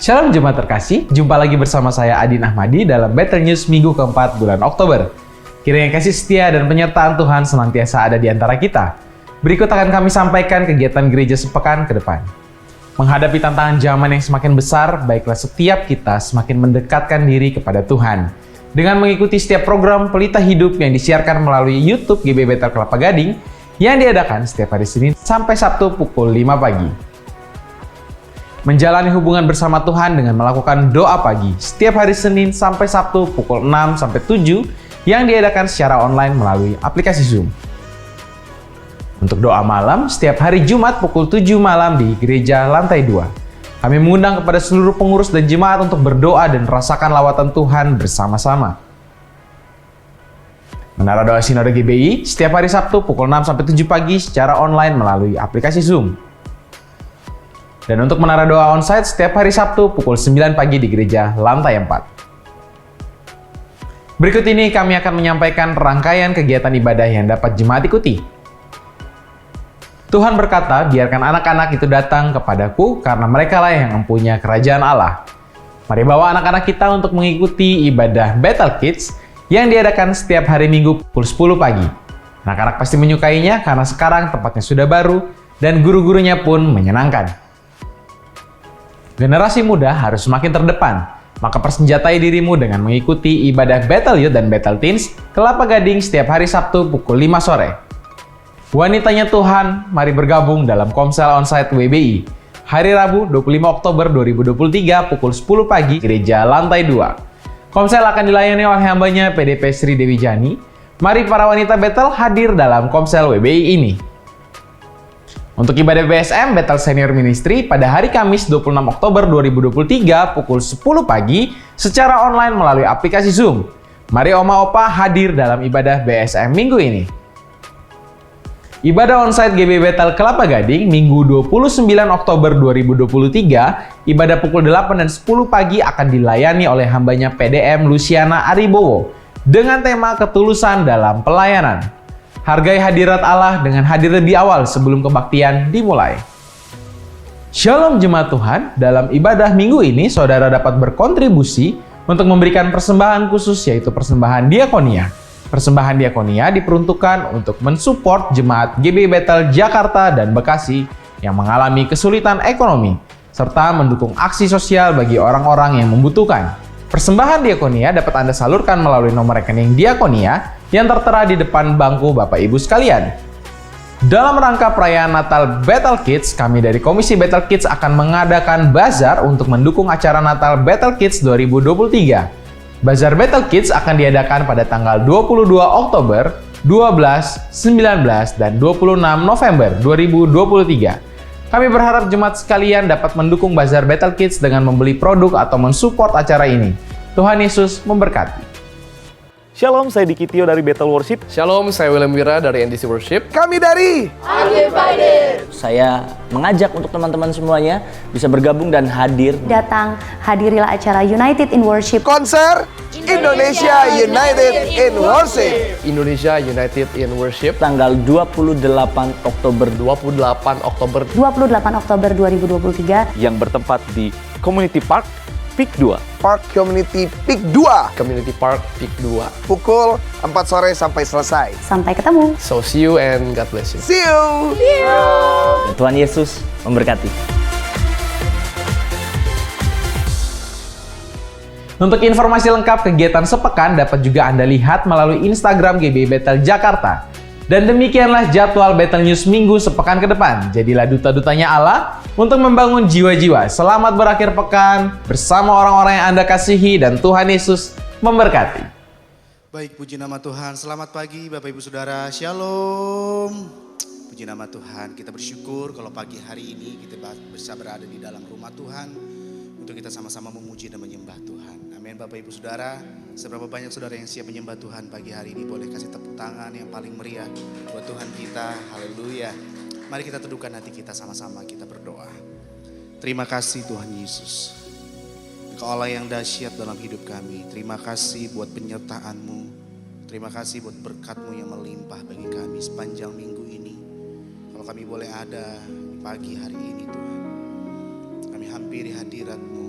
Shalom Jemaat terkasih, jumpa lagi bersama saya Adin Ahmadi dalam Battle News minggu keempat bulan Oktober. Kiranya kasih setia dan penyertaan Tuhan senantiasa ada di antara kita. Berikut akan kami sampaikan kegiatan gereja sepekan ke depan. Menghadapi tantangan zaman yang semakin besar, baiklah setiap kita semakin mendekatkan diri kepada Tuhan. Dengan mengikuti setiap program Pelita Hidup yang disiarkan melalui YouTube GB Bethel Kelapa Gading, yang diadakan setiap hari Senin sampai Sabtu pukul 5 pagi. Menjalani hubungan bersama Tuhan dengan melakukan doa pagi setiap hari Senin sampai Sabtu pukul 6 sampai 7 yang diadakan secara online melalui aplikasi Zoom. Untuk doa malam setiap hari Jumat pukul 7 malam di gereja lantai 2. Kami mengundang kepada seluruh pengurus dan jemaat untuk berdoa dan merasakan lawatan Tuhan bersama-sama. Menara Doa Sinode GBI setiap hari Sabtu pukul 6 sampai 7 pagi secara online melalui aplikasi Zoom. Dan untuk Menara Doa Onsite setiap hari Sabtu pukul 9 pagi di gereja lantai 4. Berikut ini kami akan menyampaikan rangkaian kegiatan ibadah yang dapat jemaat ikuti. Tuhan berkata, biarkan anak-anak itu datang kepadaku karena merekalah yang mempunyai kerajaan Allah. Mari bawa anak-anak kita untuk mengikuti ibadah Battle Kids yang diadakan setiap hari Minggu pukul 10 pagi. Anak-anak pasti menyukainya karena sekarang tempatnya sudah baru dan guru-gurunya pun menyenangkan. Generasi muda harus semakin terdepan, maka persenjatai dirimu dengan mengikuti ibadah Battle Youth dan Battle Teens Kelapa Gading setiap hari Sabtu pukul 5 sore. Wanitanya Tuhan, mari bergabung dalam Komsel Onsite WBI. Hari Rabu 25 Oktober 2023 pukul 10 pagi gereja lantai 2. Komsel akan dilayani oleh hambanya PDP Sri Dewi Jani. Mari para wanita Battle hadir dalam Komsel WBI ini. Untuk ibadah BSM Battle Senior Ministry pada hari Kamis 26 Oktober 2023 pukul 10 pagi secara online melalui aplikasi Zoom. Mari Oma Opa hadir dalam ibadah BSM minggu ini. Ibadah onsite GB Bethel Kelapa Gading Minggu 29 Oktober 2023, ibadah pukul 8 dan 10 pagi akan dilayani oleh hambanya PDM Luciana Aribowo dengan tema ketulusan dalam pelayanan. Hargai hadirat Allah dengan hadir lebih awal sebelum kebaktian dimulai. Shalom Jemaat Tuhan, dalam ibadah minggu ini saudara dapat berkontribusi untuk memberikan persembahan khusus yaitu persembahan diakonia. Persembahan diakonia diperuntukkan untuk mensupport jemaat GB Bethel Jakarta dan Bekasi yang mengalami kesulitan ekonomi, serta mendukung aksi sosial bagi orang-orang yang membutuhkan. Persembahan diakonia dapat Anda salurkan melalui nomor rekening diakonia yang tertera di depan bangku Bapak Ibu sekalian. Dalam rangka perayaan Natal Battle Kids, kami dari Komisi Battle Kids akan mengadakan bazar untuk mendukung acara Natal Battle Kids 2023. Bazar Battle Kids akan diadakan pada tanggal 22 Oktober, 12, 19, dan 26 November 2023. Kami berharap jemaat sekalian dapat mendukung Bazar Battle Kids dengan membeli produk atau mensupport acara ini. Tuhan Yesus memberkati. Shalom, saya Diki Tio dari Bethel Worship. Shalom, saya William Wira dari NDC Worship. Kami dari Undivided. Saya mengajak untuk teman-teman semuanya bisa bergabung dan hadir. Datang, hadirilah acara United in Worship. konser Indonesia United in Worship. Indonesia United in Worship. Tanggal 28 Oktober 28 Oktober 2023 Yang bertempat di Community Park, PIK 2. Park Community PIK 2. Community Park PIK 2. Pukul 4 sore sampai selesai. Sampai ketemu. So see you and God bless you. See you! Tuhan Yesus memberkati. Untuk informasi lengkap kegiatan sepekan dapat juga Anda lihat melalui Instagram GB Bethel Jakarta. Dan demikianlah jadwal Battle News minggu sepekan ke depan. Jadilah duta-dutanya Allah untuk membangun jiwa-jiwa. Selamat berakhir pekan bersama orang-orang yang Anda kasihi dan Tuhan Yesus memberkati. Baik, puji nama Tuhan. Selamat pagi Bapak Ibu Saudara. Shalom. Puji nama Tuhan. Kita bersyukur kalau pagi hari ini kita bisa berada di dalam rumah Tuhan untuk kita sama-sama memuji dan menyembah Tuhan. Amin Bapak Ibu Saudara. Seberapa banyak saudara yang siap menyembah Tuhan pagi hari ini, boleh kasih tepuk tangan yang paling meriah buat Tuhan kita. Haleluya. Mari kita teduhkan hati kita sama-sama, kita berdoa. Terima kasih Tuhan Yesus. Engkau Allah yang dahsyat dalam hidup kami. Terima kasih buat penyertaan-Mu. Terima kasih buat berkat-Mu yang melimpah bagi kami sepanjang minggu ini. Kalau kami boleh ada di pagi hari ini Tuhan, kami hampiri hadirat-Mu.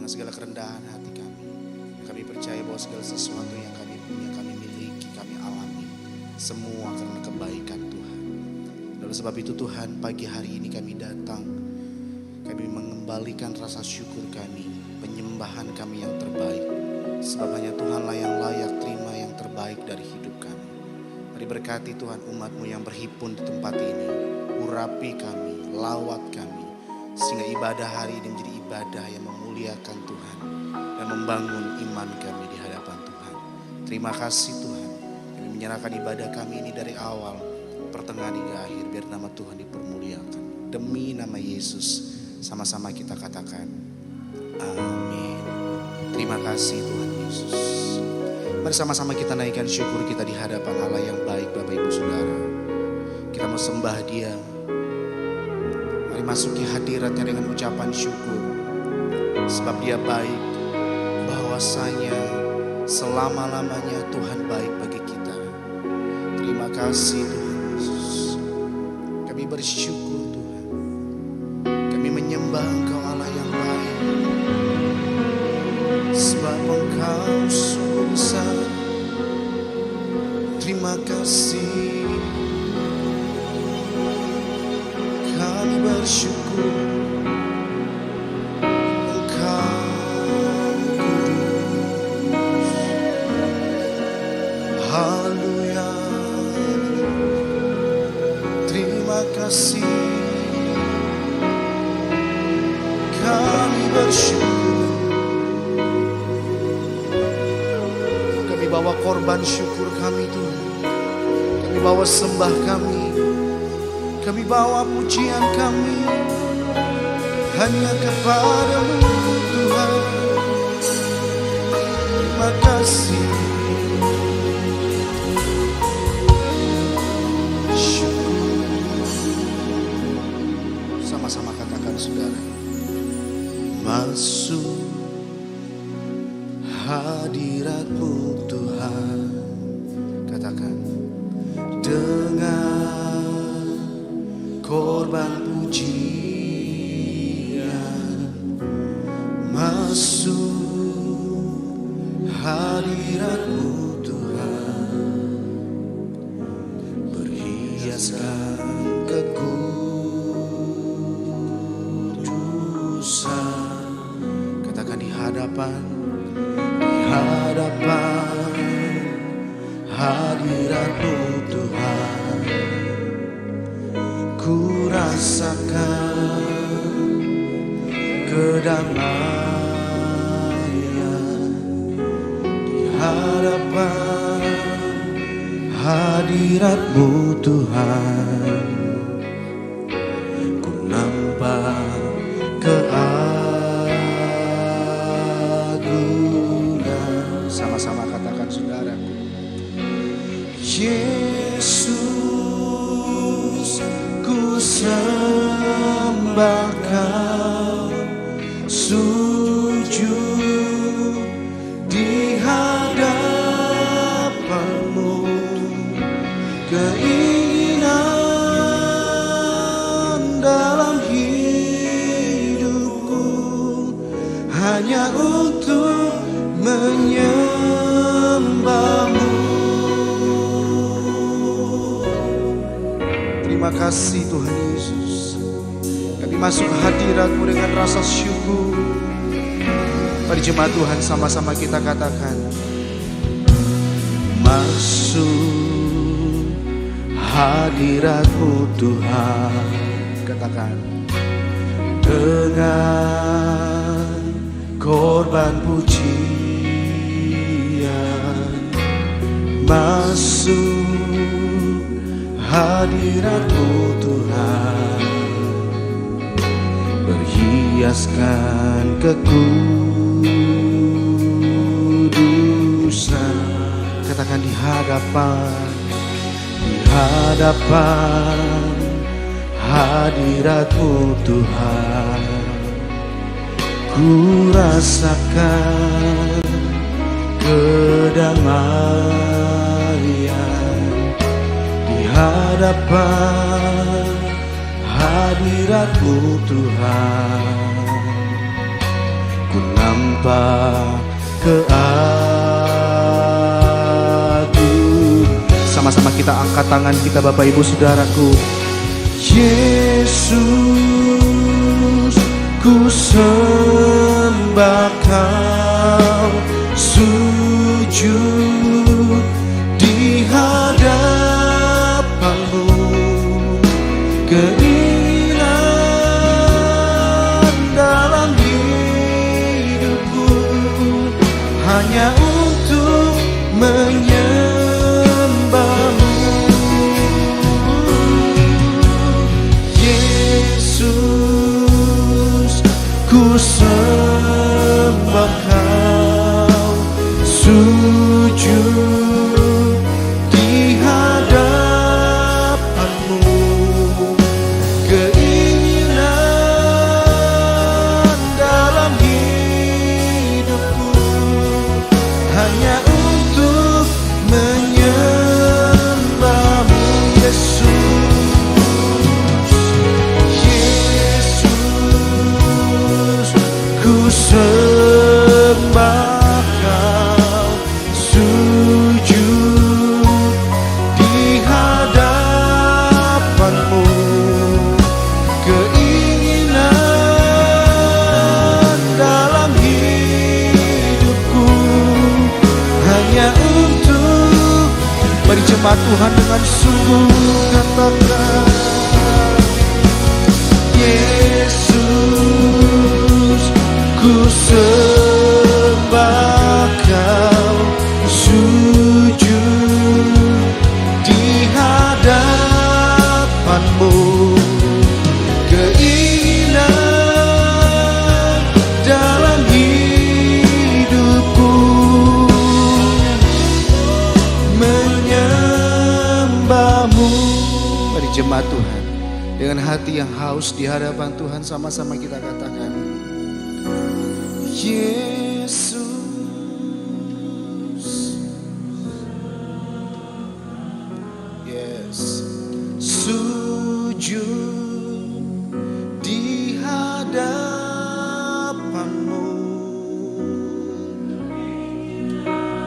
dengan segala kerendahan hati kami. Kami percaya bahwa segala sesuatu yang kami punya, kami miliki, kami alami, semua karena kebaikan Tuhan. Oleh sebab itu Tuhan, pagi hari ini kami datang, kami mengembalikan rasa syukur kami, penyembahan kami yang terbaik. Sebab hanya Tuhanlah yang layak terima yang terbaik dari hidup kami. Mari berkati Tuhan umat-Mu yang berhimpun di tempat ini. Urapi kami, lawat kami, sehingga ibadah hari ini menjadi ibadah yang memuliakan Tuhan dan membangun iman kami di hadapan Tuhan. Terima kasih Tuhan. Kami menyerahkan ibadah kami ini dari awal, pertengahan hingga akhir, biar nama Tuhan dipermuliakan. Demi nama Yesus, sama-sama kita katakan, amin. Terima kasih Tuhan Yesus. Mari sama-sama kita naikkan syukur kita di hadapan Allah yang baik, Bapak Ibu Saudara. Kita mau sembah Dia. Mari masuki hadiratnya dengan ucapan syukur. Sebab Dia baik, bahwasanya selama-lamanya Tuhan baik bagi kita. Terima kasih Tuhan Yesus. Kami bersyukur Tuhan. Kami menyembah Engkau Allah yang baik. Sebab Engkau sungguh besar. Terima kasih. Kami bersyukur. Engkau kudus. Haleluya. Terima kasih. Kami bersyukur. Kami bawa korban syukur kami Tuhan. Kami bawa sembah kami. Kami bawa pujian kami hanya kepada-Mu Tuhan. Terima kasih. Syukur. Sama-sama katakan saudara. Masuk hadirat-Mu Tuhan. Katakan. Dengan korban pujian, masuk hadirat-Mu Tuhan, berhiaskan kekudusan. Katakan di hadapan hadirat-Mu Tuhan, ku rasakan kedamaian. Di hadapan hadirat-Mu Tuhan, ku nampak keagungan. Sama-sama katakan saudaraku. Yesus, ku sembah Kau, sujud di hadapan-Mu. Keinginan dalam hidupku hanya untuk menyembah-Mu. Terima kasih Tuhan Yesus. Kami masuk hadirat-Mu dengan rasa syukur. Mari jemaat Tuhan sama-sama kita katakan. Masuk hadirat-Mu Tuhan. Katakan. Dengan korban pujian, masuk hadirat-Mu Tuhan, berhiaskan kekudusan. Katakan di hadapan hadirat-Mu Tuhan, ku rasakan kedamaian. Di hadapan hadirat-Mu Tuhan, ku nampak menyembah ke sama-sama kita angkat tangan kita Bapak Ibu Saudaraku. Yesus, ku sembah Kau, sujud di hadapan-Mu. Keinginan dalam hidupku hanya untuk menyembah-Mu. Yesus, ku sembah Kau, sujud di hadapan-Mu. Keinginan dalam hidupku hanya untuk menyembah-Mu. Yesus, ku sembah Kau, sujud di hadapan-Mu. Keinginan dalam hidupku hanya untuk, mari jemaat Tuhan dengan sungguh katakan, Yesus, ku sembah Kau, sujud di hadapan-Mu. Keinginan dalam hidupku menyembah-Mu. Mari jemaat Tuhan, dengan hati yang haus di hadapan Tuhan, sama-sama kita katakan, Yesus, yes, sujud di hadapan-Mu.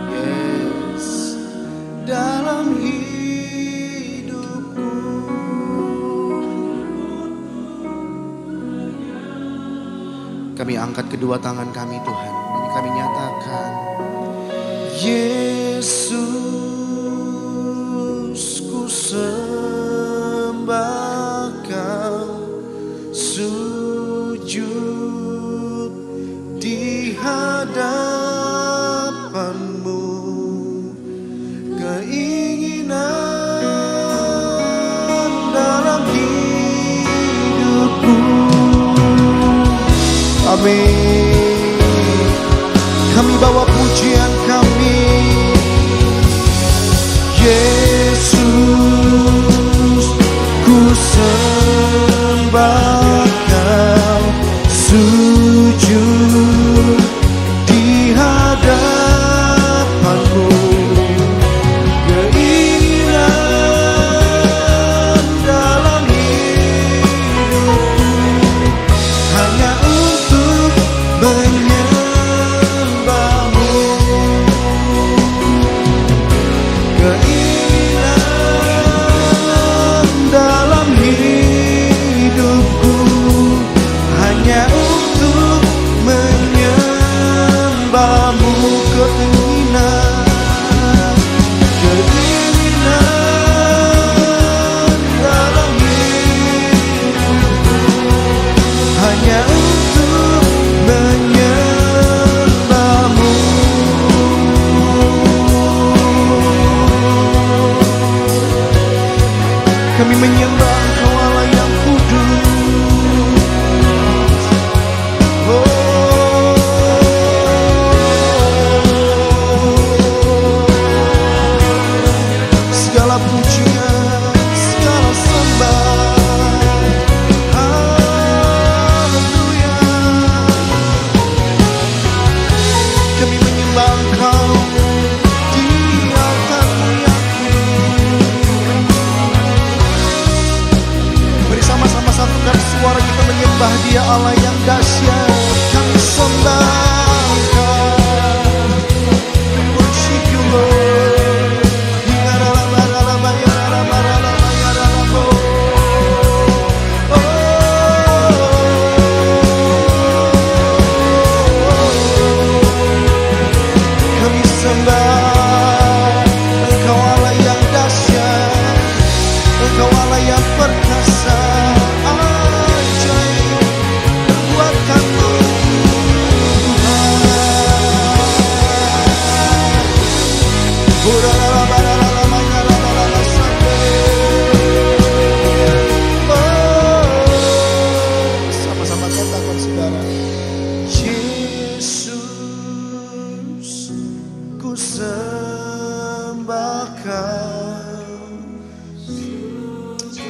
Yes, dalam hidupku kami angkat kedua tangan kami Tuhan, dan kami nyatakan, Yesus, ku sembah Kau, sujud di hadapan-Mu. Keinginan dalam hidupku. Amin. Kami bawa pujian kami, Yesus, ku sembah Kau, sujud di hadapan-Mu. Keinginan dalam hidupku hanya untuk menyembah-Mu. Keinginan dalam hidupku hanya untuk menyembah-Mu. Keinginan dalam hidupku hanya untuk menyembah-Mu. Kami menyembah Engkau Allah yang kudus. Segala pujian, segala sembah, haleluya. Kami menyembah Engkau di altar-Mu yang kudus. Bersama-sama satukan suara kita menyembah Dia Allah yang dahsyat. Kami sembah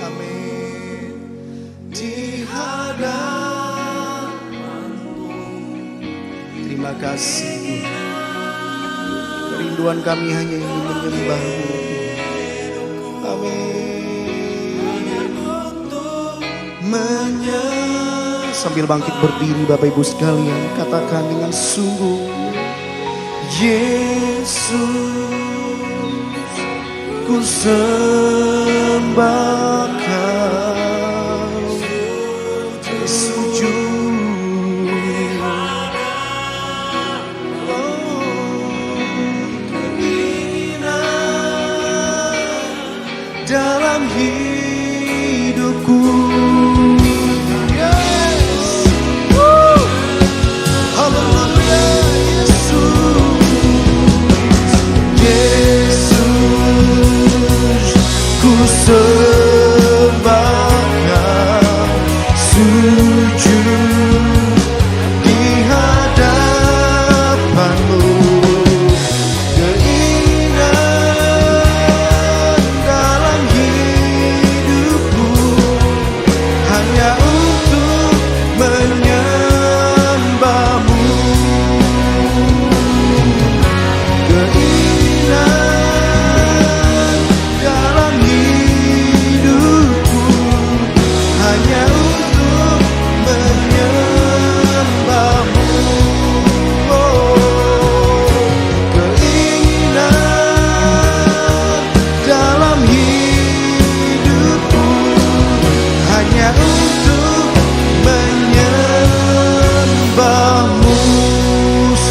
Amin. Di hadapan-Mu. Terima kasih Tuhan. Kerinduan kami hanya ingin menyembah-Mu. Amin. Sambil bangkit berdiri Bapak Ibu sekalian, katakan dengan sungguh, Yesus, ku sembah Kau, sujud. Keinginan dalam hidupku. Sembah Kau, sujud di hadapan-Mu. Keinginan dalam hidupku hanya untuk menyembah-Mu.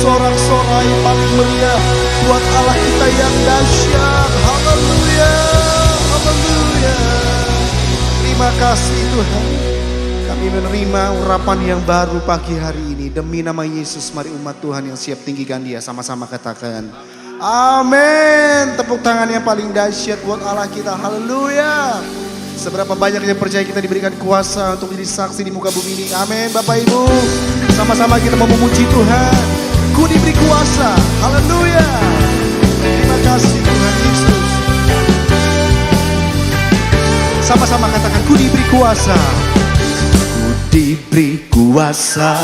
Sorak-sorai paling meriah buat Allah kita yang dahsyat. Haleluya, haleluya. Terima kasih Tuhan. Kami menerima urapan yang baru pagi hari ini. Demi nama Yesus, mari umat Tuhan yang siap tinggikan Dia. Sama-sama katakan amin. Tepuk tangan yang paling dahsyat buat Allah kita. Haleluya. Seberapa banyak yang percaya kita diberikan kuasa untuk menjadi saksi di muka bumi ini. Amin Bapak Ibu. Sama-sama kita mau memuji Tuhan. Ku diberi kuasa. Haleluya. Terima kasih Tuhan Yesus. Sama-sama katakan ku diberi kuasa. Ku diberi kuasa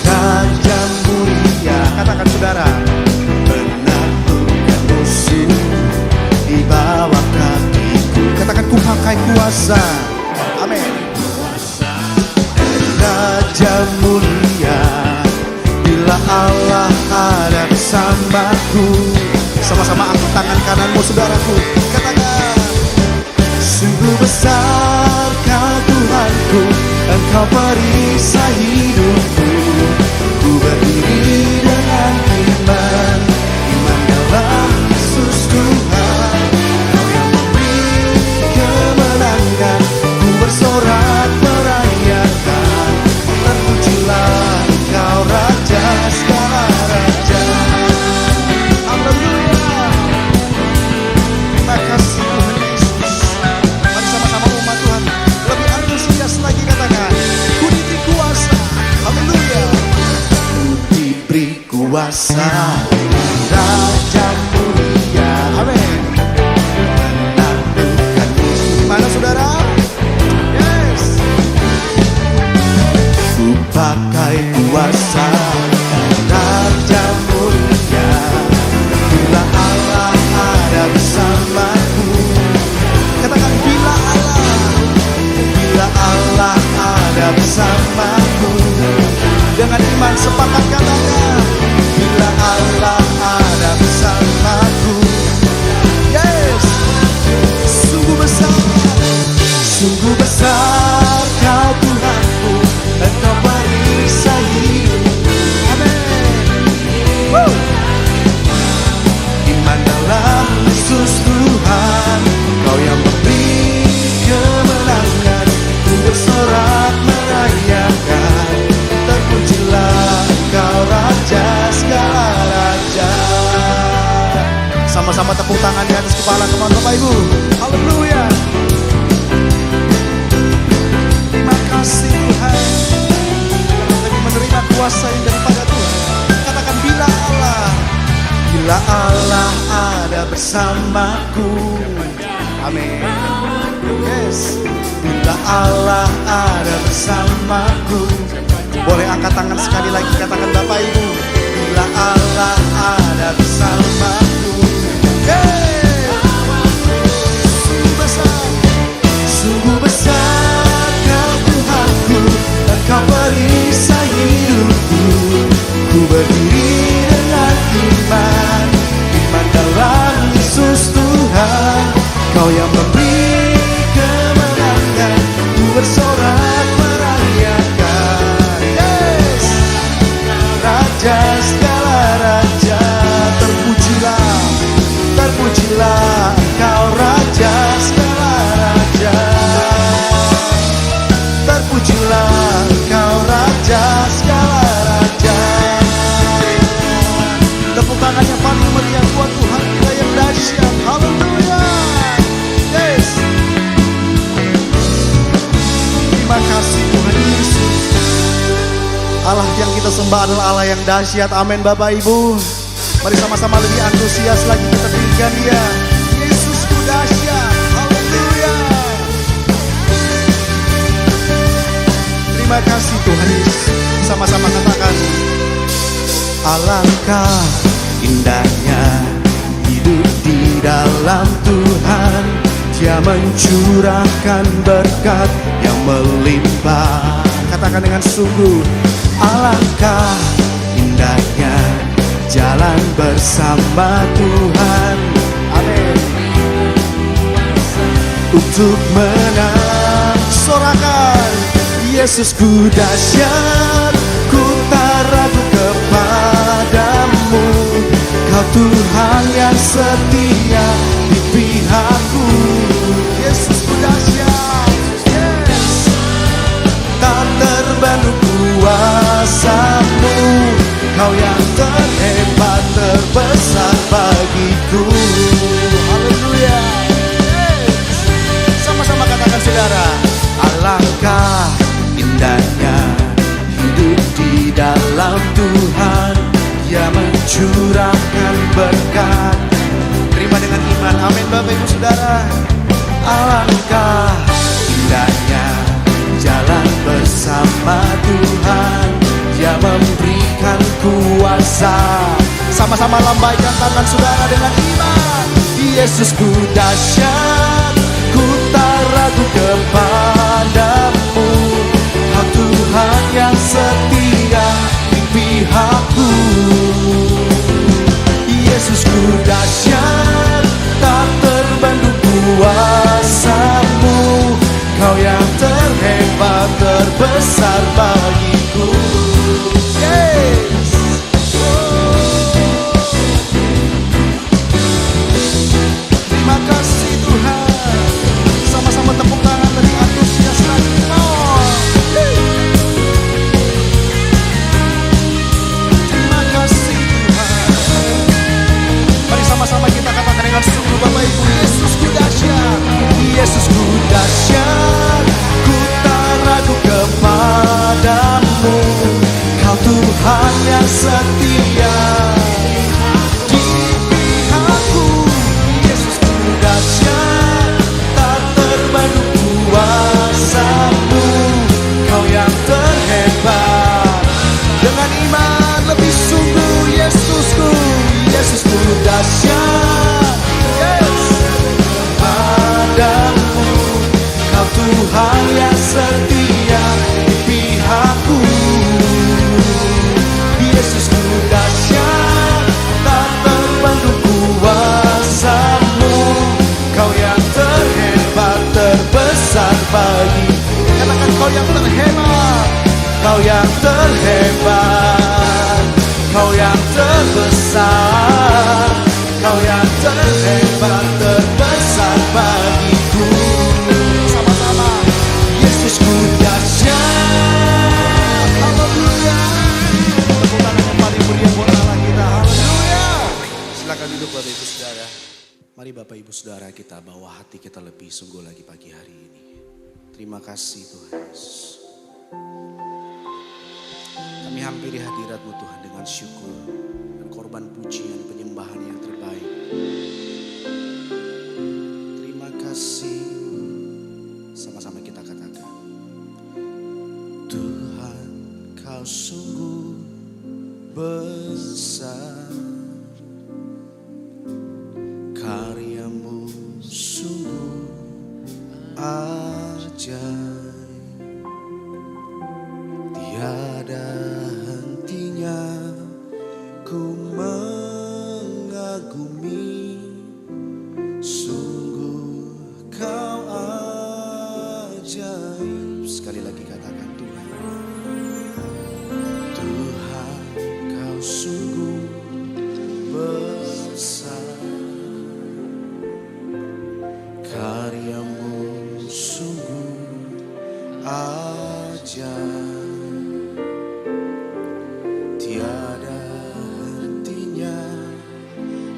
dan Raja mulia. Katakan saudara. Menaklukkan musuh di bawah kakiku. Katakan ku pakai kuasa. Amin. Raja mulia. Bila Allah ada bersamaku. Sama-sama angkat tangan kananmu saudaraku. Katakan sungguh besar Kau Tuhanku, Engkau perisai hidupku. Ku berdiri dengan iman, iman dalam Yesus Tuhan. Kau yang memberi kemenangan, ku bersorak merayakan. Terpujilah Kau Raja segala raja. Haleluya. Terima kasih Tuhan Yesus. Mari sama-sama umat Tuhan lebih antusias lagi katakan ku diberi kuasa. Haleluya. Ku diberi kuasa Raja mulia. Amin. Menaklukkan musuh. Di mana saudara? Yes. Ku pakai kuasa Raja mulia. Bila Allah ada bersamaku. Katakan bila Allah ada bersamaku. Dengan iman sepakat katakan bila Allah ada bersamaku. Yes. Sungguh besar Kau Tuhanku, Engkau perisai hidupku. Amin. Iman dalam Yesus Tuhan, Kau yang memberi kemenangan. Ku bersorak merayakan. Terpujilah Kau Raja segala raja. Sama-sama tepuk tangan di atas kepala teman Bapak Ibu. Haleluya. Terima kasih Tuhan. Kita menerima kuasa yang daripada Tuhan. Katakan bila Bila Allah ada bersamaku. Amin. Yes. Bila Allah ada bersamaku. Boleh angkat tangan sekali lagi, katakan Bapak Ibu. Bila Allah ada bersamaku. Hey. Sungguh besar, sungguh besar Kau Tuhanku. Engkau perisai hidupku. Ku berdiri dengan iman, iman dalam Yesus Tuhan. Kau yang memberi kemenangan, ku bersorak merayakan. Yes, Raja segala raja, terpujilah, terpujilah Engkau Raja segala raja. Terpujilah Engkau Raja segala raja. Tepuk tangan yang paling meriah buat Tuhan kita yang dahsyat. Haleluya. Yes. Terima kasih Tuhan Yesus. Allah yang kita sembah adalah Allah yang dahsyat. Amin Bapak Ibu. Mari sama-sama lebih antusias lagi kita tinggikan Dia. Yesusku dahsyat. Haleluya. Terima kasih Tuhan Yesus. Sama-sama katakan. Alangkah indahnya hidup di dalam Tuhan. Dia mencurahkan berkat yang melimpah. Katakan dengan sungguh. Alangkah indahnya jalan bersama Tuhan. Amin. Untuk menang, sorakan. Yesusku dahsyat, ku tak ragu kepadamu. Kau Tuhan yang setia di pihakku. Yesusku dahsyat, yes. Tak terbendung kuasamu. Kau yang terhebat, terbesar bagiku. Haleluya. Yes. Sama-sama katakan saudara. Alangkah indahnya hidup di dalam Tuhan. Dia mencurahkan berkat. Terima dengan iman. Amin Bapak Ibu Saudara. Alangkah indahnya jalan bersama Tuhan. Dia memberikan kuasa. Sama-sama lambaikan tangan saudara dengan iman. Yesusku dahsyat, ku tak ragu kepadamu. Kau Tuhan yang setia di pihakku. Yesusku dahsyat, tak terbendung kuasamu. Kau yang terhebat, terbesar bagiku. Yes. Terima kasih Tuhan. Sama-sama tepuk tangan lebih antusias lagi. Terima kasih Tuhan. Mari sama-sama kita katakan dengan sungguh Bapak Ibu. Yesusku dahsyat, Yesusku dahsyat, ku tak ragu kepadamu. Kau Tuhan yang setia di pihakku. Yesusku dahsyat, tak terbendung kuasamu. Kau yang terhebat. Dengan iman lebih sungguh. Yesusku, Yesusku dahsyat, yes. Padamu, Kau Tuhan yang setia di pihakku. Yesusku dahsyat, tak terbendung kuasamu. Kau yang terhebat, terbesar bagi. Katakan Kau yang terhebat, Kau yang terhebat, Kau yang terbesar, Kau yang terhebat, terbesar bagiku. Sama-sama. Yesusku dahsyat. Haleluya. Tepuk tangan yang paling meriah buat Allah kita. Haleluya. Silakan duduk Bapak Ibu Saudara. Mari Bapak Ibu Saudara kita bawa hati kita lebih sungguh lagi pagi hari ini. Terima kasih Tuhan Yesus. Kami hampiri hadirat-Mu Tuhan dengan syukur dan korban korban pujian penyembahan yang terbaik. Terima kasih. Sama-sama kita katakan, Tuhan, Kau sungguh besar, karyamu sungguh ajaib, tiada hentinya ku mengagumi, sungguh Kau ajaib. Sekali lagi katakan, Tuhan, Tuhan, Kau sungguh besar, karyamu sungguh ajaib, tiada hentinya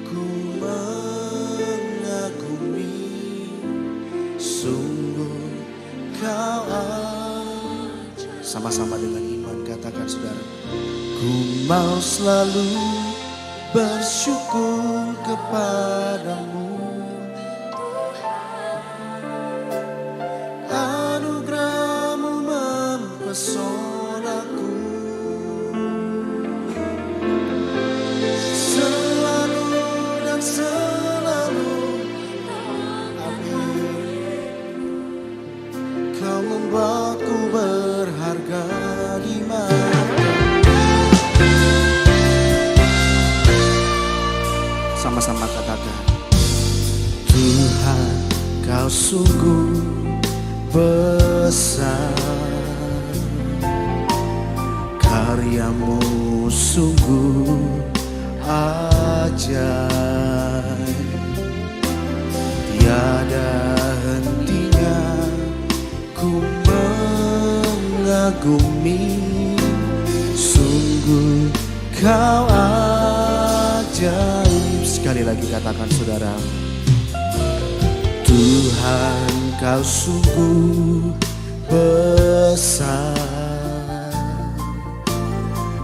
ku mengagumi, sungguh Kau ajaib. Sama-sama dengan iman katakan, saudara, ku mau selalu bersyukur kepadamu, anugerahmu mempesonaku, selalu dan selalu. Amin. Kau membuatku berharga di mata. Sama-sama katakan, Tuhan, Kau sungguh besar, karyamu sungguh ajaib, tiada hentinya ku mengagumi, sungguh Kau ajaib. Sekali lagi katakan, saudara, Tuhan, Kau sungguh besar,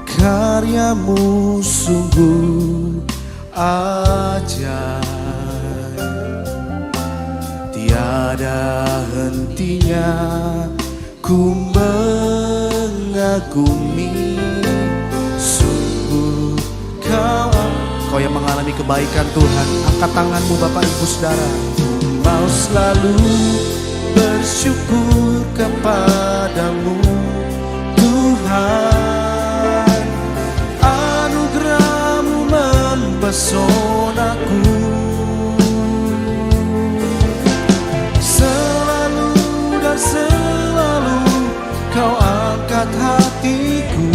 karyamu sungguh ajaib, tiada hentinya ku mengagumi, sungguh Kau yang mengalami kebaikan Tuhan, angkat tanganmu Bapak Ibu Saudara. Mau selalu bersyukur kepadamu, Tuhan, anugerahmu mempesonaku, selalu dan selalu Kau angkat hatiku,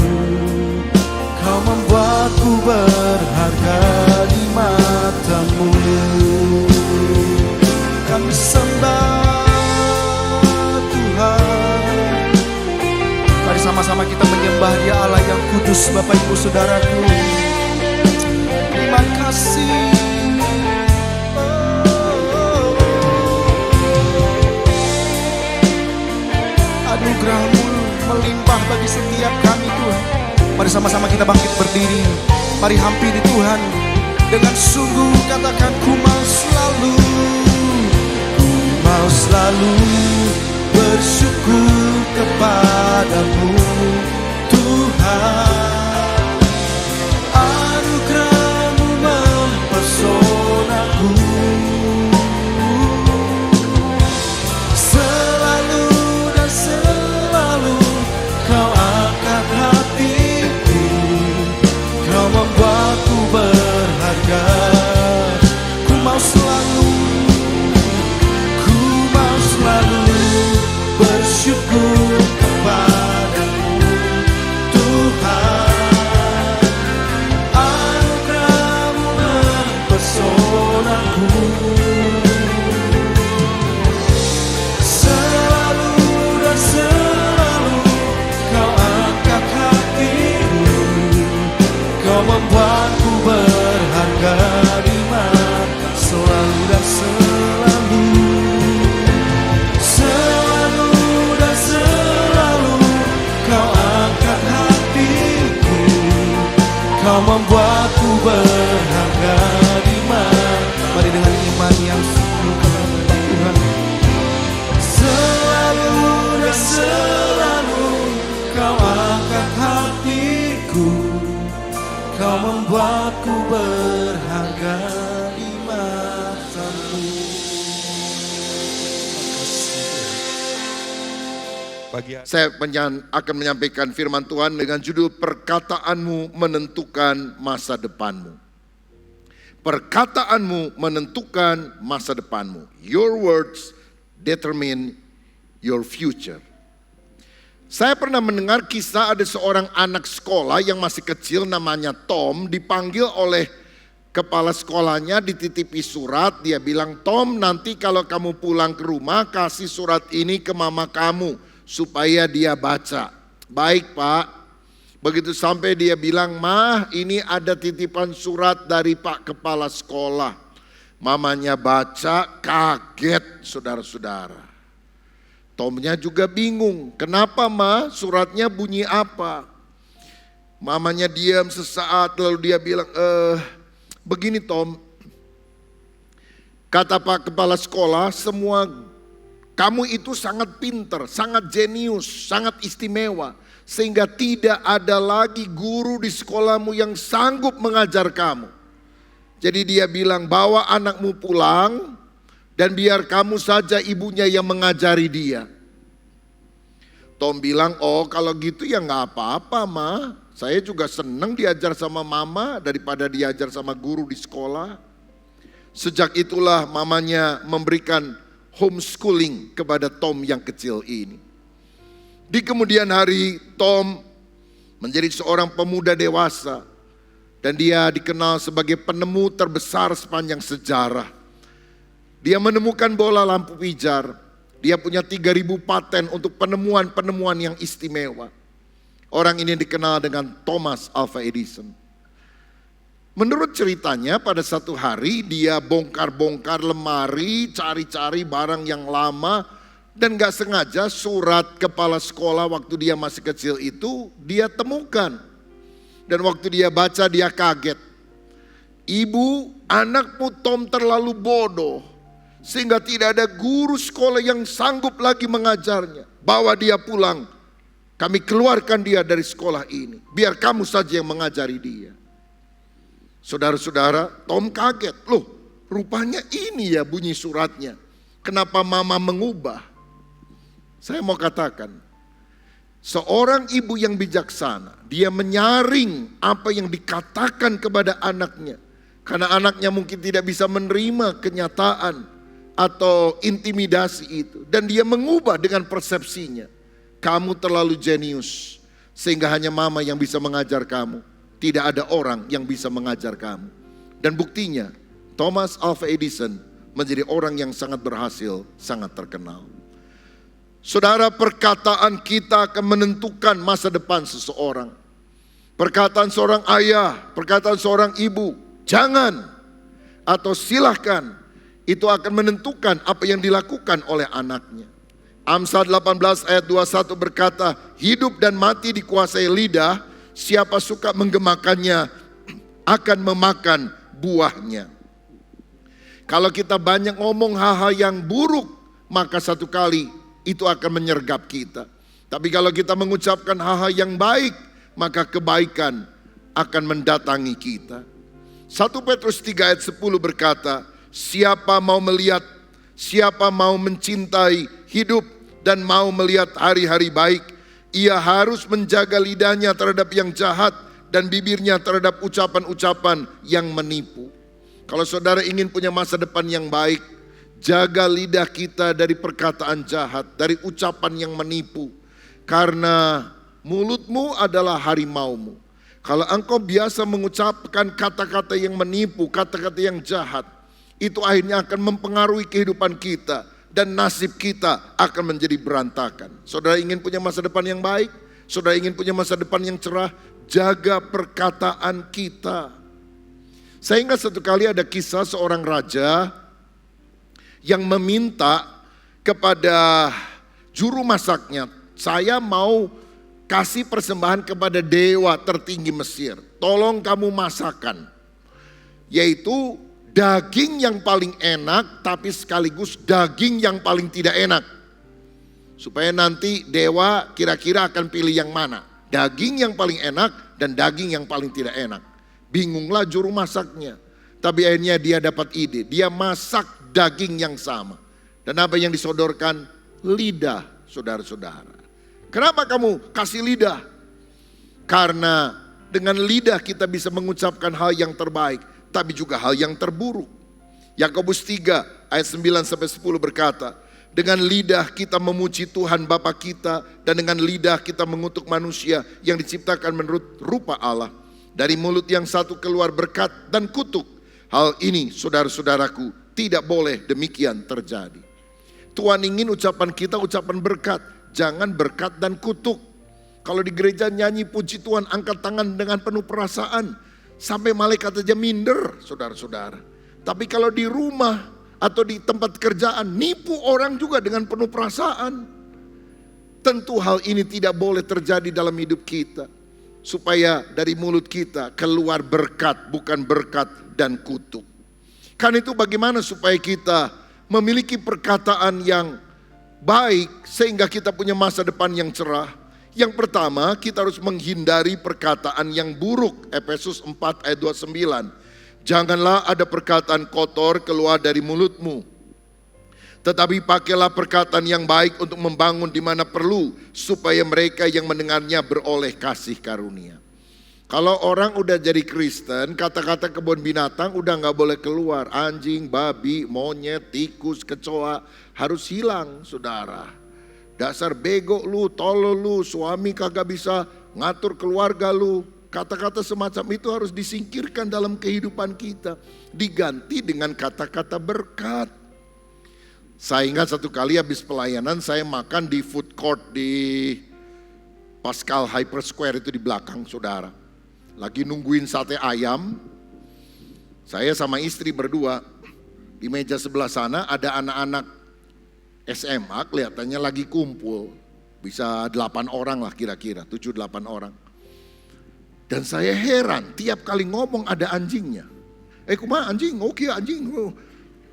Kau membuatku berharga di mata-Mu. Kami sembah Tuhan. Mari sama-sama kita menyembah Dia, Allah yang kudus, Bapak Ibu Saudaraku. Terima kasih. Anugerah-Mu melimpah bagi setiap kami, Tuhan. Mari sama-sama kita bangkit berdiri. Mari hampiri Tuhan dengan sungguh, katakan, ku mau selalu bersyukur kepadamu, Tuhan, anugerah-Mu mempesonaku, selalu dan selalu Kau angkat hatiku, Kau membuatku berharga. Ku mau selalu bersyukur kepadamu, Tuhan, membuatku berharga di matamu. Saya akan menyampaikan firman Tuhan dengan judul Perkataanmu Menentukan Masa Depanmu. Perkataanmu menentukan masa depanmu. Your words determine your future. Saya pernah mendengar kisah ada seorang anak sekolah yang masih kecil namanya Tom, dipanggil oleh kepala sekolahnya, dititipi surat. Dia bilang, Tom, nanti kalau kamu pulang ke rumah kasih surat ini ke mama kamu supaya dia baca. Baik, Pak. Begitu sampai dia bilang, Mah, ini ada titipan surat dari Pak Kepala Sekolah. Mamanya baca, kaget saudara-saudara. Tomnya juga bingung, kenapa Mah, suratnya bunyi apa? Mamanya diam sesaat lalu dia bilang, begini Tom, kata Pak Kepala Sekolah, semua kamu itu sangat pinter, sangat jenius, sangat istimewa. Sehingga tidak ada lagi guru di sekolahmu yang sanggup mengajar kamu. Jadi dia bilang, bawa anakmu pulang dan biar kamu saja ibunya yang mengajari dia. Tom bilang, oh kalau gitu ya gak apa-apa Ma. Saya juga senang diajar sama mama daripada diajar sama guru di sekolah. Sejak itulah mamanya memberikan homeschooling kepada Tom yang kecil ini. Di kemudian hari Tom menjadi seorang pemuda dewasa dan dia dikenal sebagai penemu terbesar sepanjang sejarah. Dia menemukan bola lampu pijar. Dia punya 3.000 paten untuk penemuan-penemuan yang istimewa. Orang ini dikenal dengan Thomas Alva Edison. Menurut ceritanya pada satu hari dia bongkar-bongkar lemari, cari-cari barang yang lama. Dan gak sengaja surat kepala sekolah waktu dia masih kecil itu dia temukan. Dan waktu dia baca dia kaget. Ibu, anakmu Tom terlalu bodoh. Sehingga tidak ada guru sekolah yang sanggup lagi mengajarnya. Bawa dia pulang. Kami keluarkan dia dari sekolah ini. Biar kamu saja yang mengajari dia. Saudara-saudara, Tom kaget. Loh, rupanya ini ya bunyi suratnya. Kenapa mama mengubah? Saya mau katakan, seorang ibu yang bijaksana, dia menyaring apa yang dikatakan kepada anaknya. Karena anaknya mungkin tidak bisa menerima kenyataan atau intimidasi itu. Dan dia mengubah dengan persepsinya. Kamu terlalu jenius, sehingga hanya mama yang bisa mengajar kamu. Tidak ada orang yang bisa mengajar kamu. Dan buktinya, Thomas Alva Edison menjadi orang yang sangat berhasil, sangat terkenal. Saudara, perkataan kita akan menentukan masa depan seseorang. Perkataan seorang ayah, perkataan seorang ibu, jangan atau silahkan, itu akan menentukan apa yang dilakukan oleh anaknya. Amsal 18 ayat 21 berkata, hidup dan mati dikuasai lidah, siapa suka menggemakannya akan memakan buahnya. Kalau kita banyak ngomong hal-hal yang buruk, maka satu kali itu akan menyergap kita. Tapi kalau kita mengucapkan hal-hal yang baik, maka kebaikan akan mendatangi kita. 1 Petrus 3 ayat 10 berkata, siapa mau melihat, siapa mau mencintai hidup dan mau melihat hari-hari baik, ia harus menjaga lidahnya terhadap yang jahat dan bibirnya terhadap ucapan-ucapan yang menipu. Kalau saudara ingin punya masa depan yang baik, jaga lidah kita dari perkataan jahat, dari ucapan yang menipu. Karena mulutmu adalah harimaumu. Kalau engkau biasa mengucapkan kata-kata yang menipu, kata-kata yang jahat, itu akhirnya akan mempengaruhi kehidupan kita. Dan nasib kita akan menjadi berantakan. Saudara ingin punya masa depan yang baik? Saudara ingin punya masa depan yang cerah? Jaga perkataan kita. Saya ingat satu kali ada kisah seorang raja yang meminta kepada juru masaknya, saya mau kasih persembahan kepada dewa tertinggi Mesir. Tolong kamu masakan. Yaitu daging yang paling enak tapi sekaligus daging yang paling tidak enak. Supaya nanti dewa kira-kira akan pilih yang mana. Daging yang paling enak dan daging yang paling tidak enak. Bingunglah juru masaknya. Tapi akhirnya dia dapat ide. Dia masak daging yang sama. Dan apa yang disodorkan? Lidah, saudara-saudara. Kenapa kamu kasih lidah? Karena dengan lidah kita bisa mengucapkan hal yang terbaik, tapi juga hal yang terburuk. Yakobus 3 ayat 9-10 berkata, dengan lidah kita memuji Tuhan Bapa kita, dan dengan lidah kita mengutuk manusia yang diciptakan menurut rupa Allah. Dari mulut yang satu keluar berkat dan kutuk. Hal ini saudara-saudaraku tidak boleh demikian terjadi. Tuhan ingin ucapan kita ucapan berkat, jangan berkat dan kutuk. Kalau di gereja nyanyi puji Tuhan, angkat tangan dengan penuh perasaan, sampai malaikat aja minder, saudara-saudara. Tapi kalau di rumah atau di tempat kerjaan, nipu orang juga dengan penuh perasaan. Tentu hal ini tidak boleh terjadi dalam hidup kita. Supaya dari mulut kita keluar berkat, bukan berkat dan kutuk. Karena itu bagaimana supaya kita memiliki perkataan yang baik sehingga kita punya masa depan yang cerah. Yang pertama, kita harus menghindari perkataan yang buruk. Efesus 4 ayat 29. Janganlah ada perkataan kotor keluar dari mulutmu, tetapi pakailah perkataan yang baik untuk membangun di mana perlu, supaya mereka yang mendengarnya beroleh kasih karunia. Kalau orang udah jadi Kristen, kata-kata kebun binatang udah gak boleh keluar. Anjing, babi, monyet, tikus, kecoa harus hilang, saudara. Dasar bego lu, tolol lu, suami kagak bisa ngatur keluarga lu. Kata-kata semacam itu harus disingkirkan dalam kehidupan kita. Diganti dengan kata-kata berkat. Saya ingat satu kali habis pelayanan saya makan di food court di Pascal Hyper Square itu di belakang, saudara. Lagi nungguin sate ayam. Saya sama istri berdua. Di meja sebelah sana ada anak-anak SMA kelihatannya lagi kumpul. Bisa 8 orang lah kira-kira, 7-8 orang. Dan saya heran, tiap kali ngomong ada anjingnya. Kumaha anjing? Oke anjing.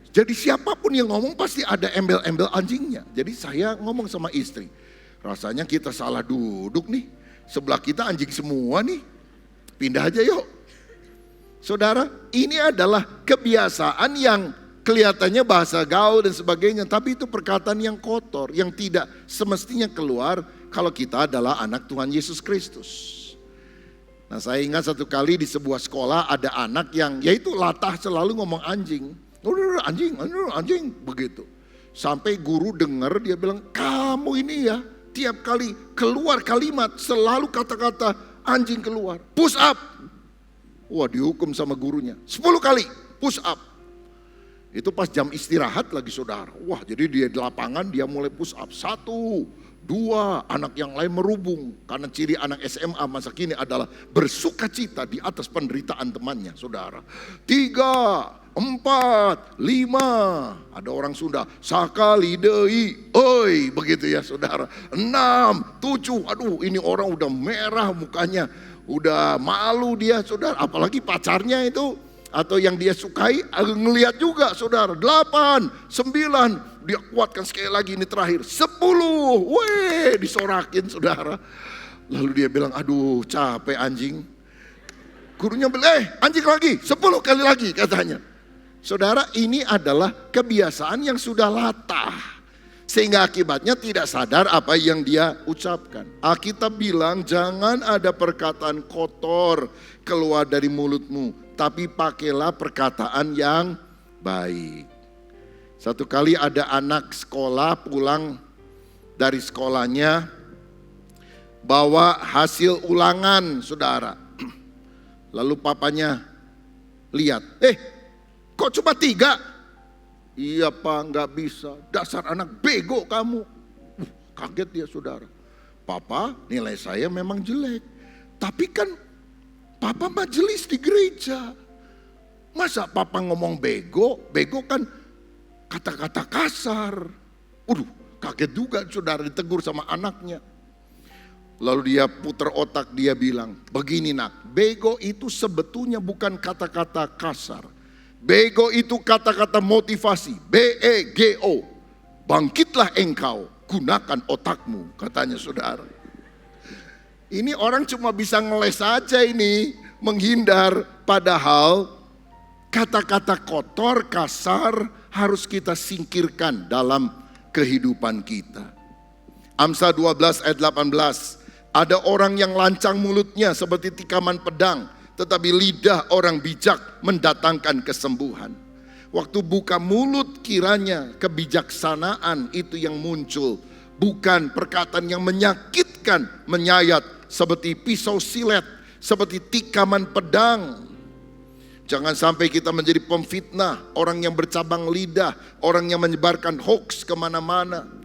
Jadi siapapun yang ngomong pasti ada embel-embel anjingnya. Jadi saya ngomong sama istri, rasanya kita salah duduk nih. Sebelah kita anjing semua nih. Pindah aja yuk. Saudara, ini adalah kebiasaan yang kelihatannya bahasa gaul dan sebagainya. Tapi itu perkataan yang kotor, yang tidak semestinya keluar kalau kita adalah anak Tuhan Yesus Kristus. Nah, saya ingat satu kali di sebuah sekolah ada anak yang yaitu latah selalu ngomong anjing. Anjing, anjing, begitu. Sampai guru dengar dia bilang, kamu ini ya tiap kali keluar kalimat selalu kata-kata anjing keluar. Push up. Wah, dihukum sama gurunya. 10 kali push up. Itu pas jam istirahat lagi, saudara. Wah, jadi dia di lapangan dia mulai push up. 1, 2, anak yang lain merubung. Karena ciri anak SMA masa kini adalah bersuka cita di atas penderitaan temannya, saudara. 3, 4, 5, ada orang Sunda, sakali deui, oi, begitu ya saudara. 6, 7, aduh ini orang udah merah mukanya, udah malu dia saudara. Apalagi pacarnya itu atau yang dia sukai ngelihat juga saudara. 8, 9, dia kuatkan sekali lagi ini terakhir. 10, weh disorakin saudara. Lalu dia bilang, aduh capek anjing. Gurunya bilang, anjing lagi, 10 kali lagi katanya. Saudara, ini adalah kebiasaan yang sudah latah. Sehingga akibatnya tidak sadar apa yang dia ucapkan. Alkitab bilang jangan ada perkataan kotor keluar dari mulutmu. Tapi pakailah perkataan yang baik. Satu kali ada anak sekolah pulang dari sekolahnya. Bawa hasil ulangan saudara. Lalu papanya lihat. Kok cuma 3? Iya pak, nggak bisa. Dasar anak bego kamu. Kaget dia saudara. Papa, nilai saya memang jelek. Tapi kan papa majelis di gereja. Masa papa ngomong bego? Bego kan kata-kata kasar. Waduh, kaget juga saudara ditegur sama anaknya. Lalu dia putar otak, dia bilang, begini nak, bego itu sebetulnya bukan kata-kata kasar. Bego itu kata-kata motivasi, B-E-G-O. Bangkitlah engkau, gunakan otakmu, katanya saudara. Ini orang cuma bisa ngeles saja ini. menghindar, padahal kata-kata kotor, kasar harus kita singkirkan dalam kehidupan kita. Amsal 12 ayat 18. Ada orang yang lancang mulutnya seperti tikaman pedang, tetapi lidah orang bijak mendatangkan kesembuhan. Waktu buka mulut kiranya kebijaksanaan itu yang muncul, bukan perkataan yang menyakitkan, menyayat seperti pisau silet, seperti tikaman pedang. Jangan sampai kita menjadi pemfitnah, orang yang bercabang lidah, orang yang menyebarkan hoax kemana-mana.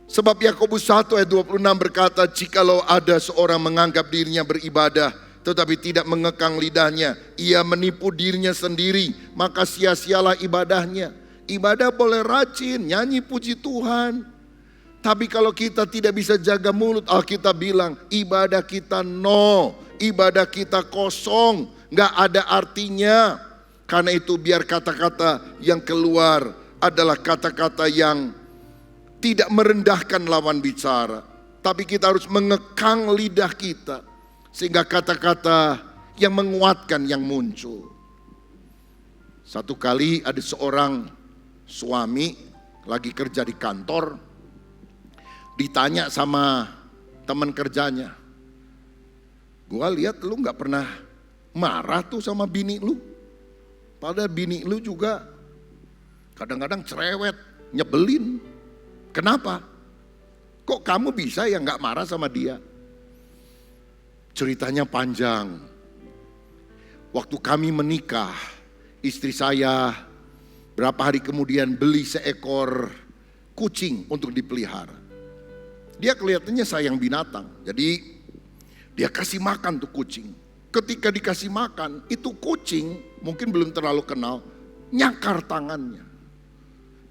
Sebab Yakobus 1 ayat 26 berkata, jikalau ada seorang menganggap dirinya beribadah, tetapi tidak mengekang lidahnya, ia menipu dirinya sendiri, maka sia-sialah ibadahnya. Ibadah boleh rajin, nyanyi puji Tuhan. Tapi kalau kita tidak bisa jaga mulut, Alkitab bilang ibadah kita ibadah kita kosong, gak ada artinya. Karena itu biar kata-kata yang keluar adalah kata-kata yang tidak merendahkan lawan bicara. Tapi kita harus mengekang lidah kita, sehingga kata-kata yang menguatkan yang muncul. Satu kali ada seorang suami lagi kerja di kantor, ditanya sama teman kerjanya, gua lihat lu gak pernah marah tuh sama bini lu. Padahal bini lu juga kadang-kadang cerewet, nyebelin. Kenapa? Kok kamu bisa ya gak marah sama dia? Ceritanya panjang. Waktu kami menikah, istri saya berapa hari kemudian beli seekor kucing untuk dipelihara. Dia kelihatannya sayang binatang, jadi dia kasih makan tuh kucing. Ketika dikasih makan, itu kucing mungkin belum terlalu kenal, nyakar tangannya.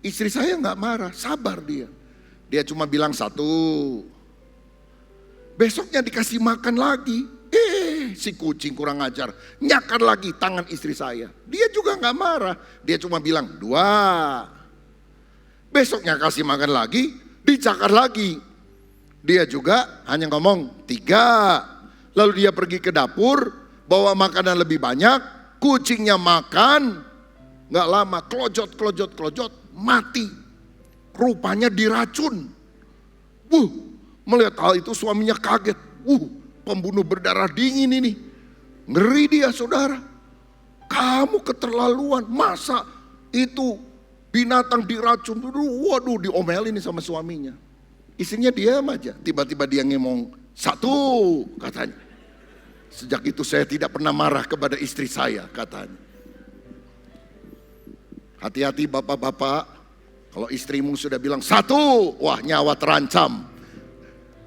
Istri saya gak marah, sabar dia. Dia cuma bilang satu. Besoknya dikasih makan lagi. Si kucing kurang ajar, nyakar lagi tangan istri saya. Dia juga gak marah, dia cuma bilang dua. Besoknya kasih makan lagi, dicakar lagi. Dia juga hanya ngomong tiga. Lalu dia pergi ke dapur, bawa makanan lebih banyak, kucingnya makan. Gak lama, klojot, mati. Rupanya diracun. Melihat hal itu suaminya kaget. Pembunuh berdarah dingin ini. Ngeri dia saudara. Kamu keterlaluan, masa itu binatang diracun. Waduh, diomelin sama suaminya. Istrinya diam aja, tiba-tiba dia ngomong satu katanya. Sejak itu saya tidak pernah marah kepada istri saya katanya. Hati-hati bapak-bapak, kalau istrimu sudah bilang satu, wah nyawa terancam.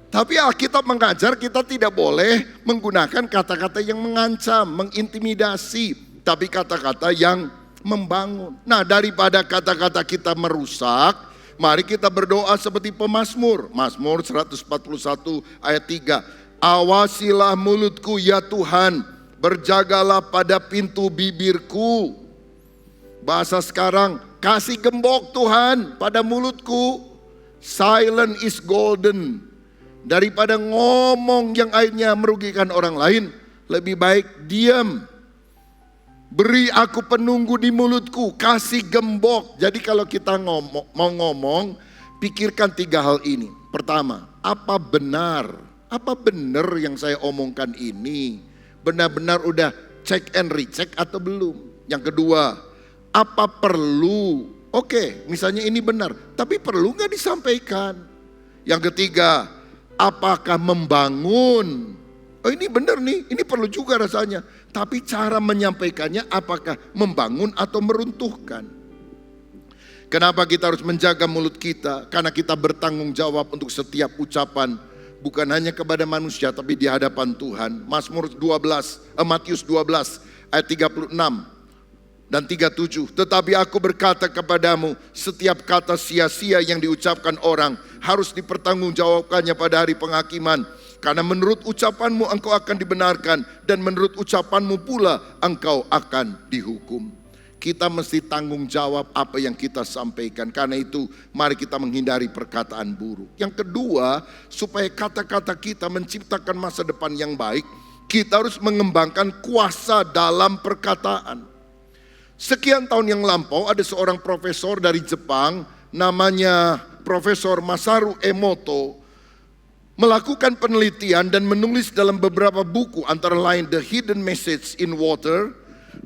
Tapi Alkitab mengajar kita tidak boleh menggunakan kata-kata yang mengancam, mengintimidasi, tapi kata-kata yang membangun. Nah, daripada kata-kata kita merusak, mari kita berdoa seperti pemazmur. Mazmur 141 ayat 3. Awasilah mulutku ya Tuhan, berjagalah pada pintu bibirku. Bahasa sekarang, kasih gembok Tuhan pada mulutku. Silent is golden. Daripada ngomong yang akhirnya merugikan orang lain, lebih baik diam. Beri aku penunggu di mulutku, kasih gembok. Jadi kalau kita mau ngomong, pikirkan tiga hal ini. Pertama, apa benar yang saya omongkan ini? Benar-benar udah check and recheck atau belum? Yang kedua, apa perlu? Oke, misalnya ini benar, tapi perlu gak disampaikan? Yang ketiga, apakah membangun? Oh ini benar nih, ini perlu juga rasanya. Tapi cara menyampaikannya apakah membangun atau meruntuhkan? Kenapa kita harus menjaga mulut kita? Karena kita bertanggung jawab untuk setiap ucapan. Bukan hanya kepada manusia tapi di hadapan Tuhan. Matius 12 ayat 36 dan 37. Tetapi aku berkata kepadamu, setiap kata sia-sia yang diucapkan orang harus dipertanggungjawabkannya pada hari penghakiman. Karena menurut ucapanmu engkau akan dibenarkan, dan menurut ucapanmu pula engkau akan dihukum. Kita mesti tanggung jawab apa yang kita sampaikan. Karena itu mari kita menghindari perkataan buruk. Yang kedua, supaya kata-kata kita menciptakan masa depan yang baik, kita harus mengembangkan kuasa dalam perkataan. Sekian tahun yang lampau ada seorang profesor dari Jepang namanya Profesor Masaru Emoto melakukan penelitian dan menulis dalam beberapa buku antara lain The Hidden Message in Water,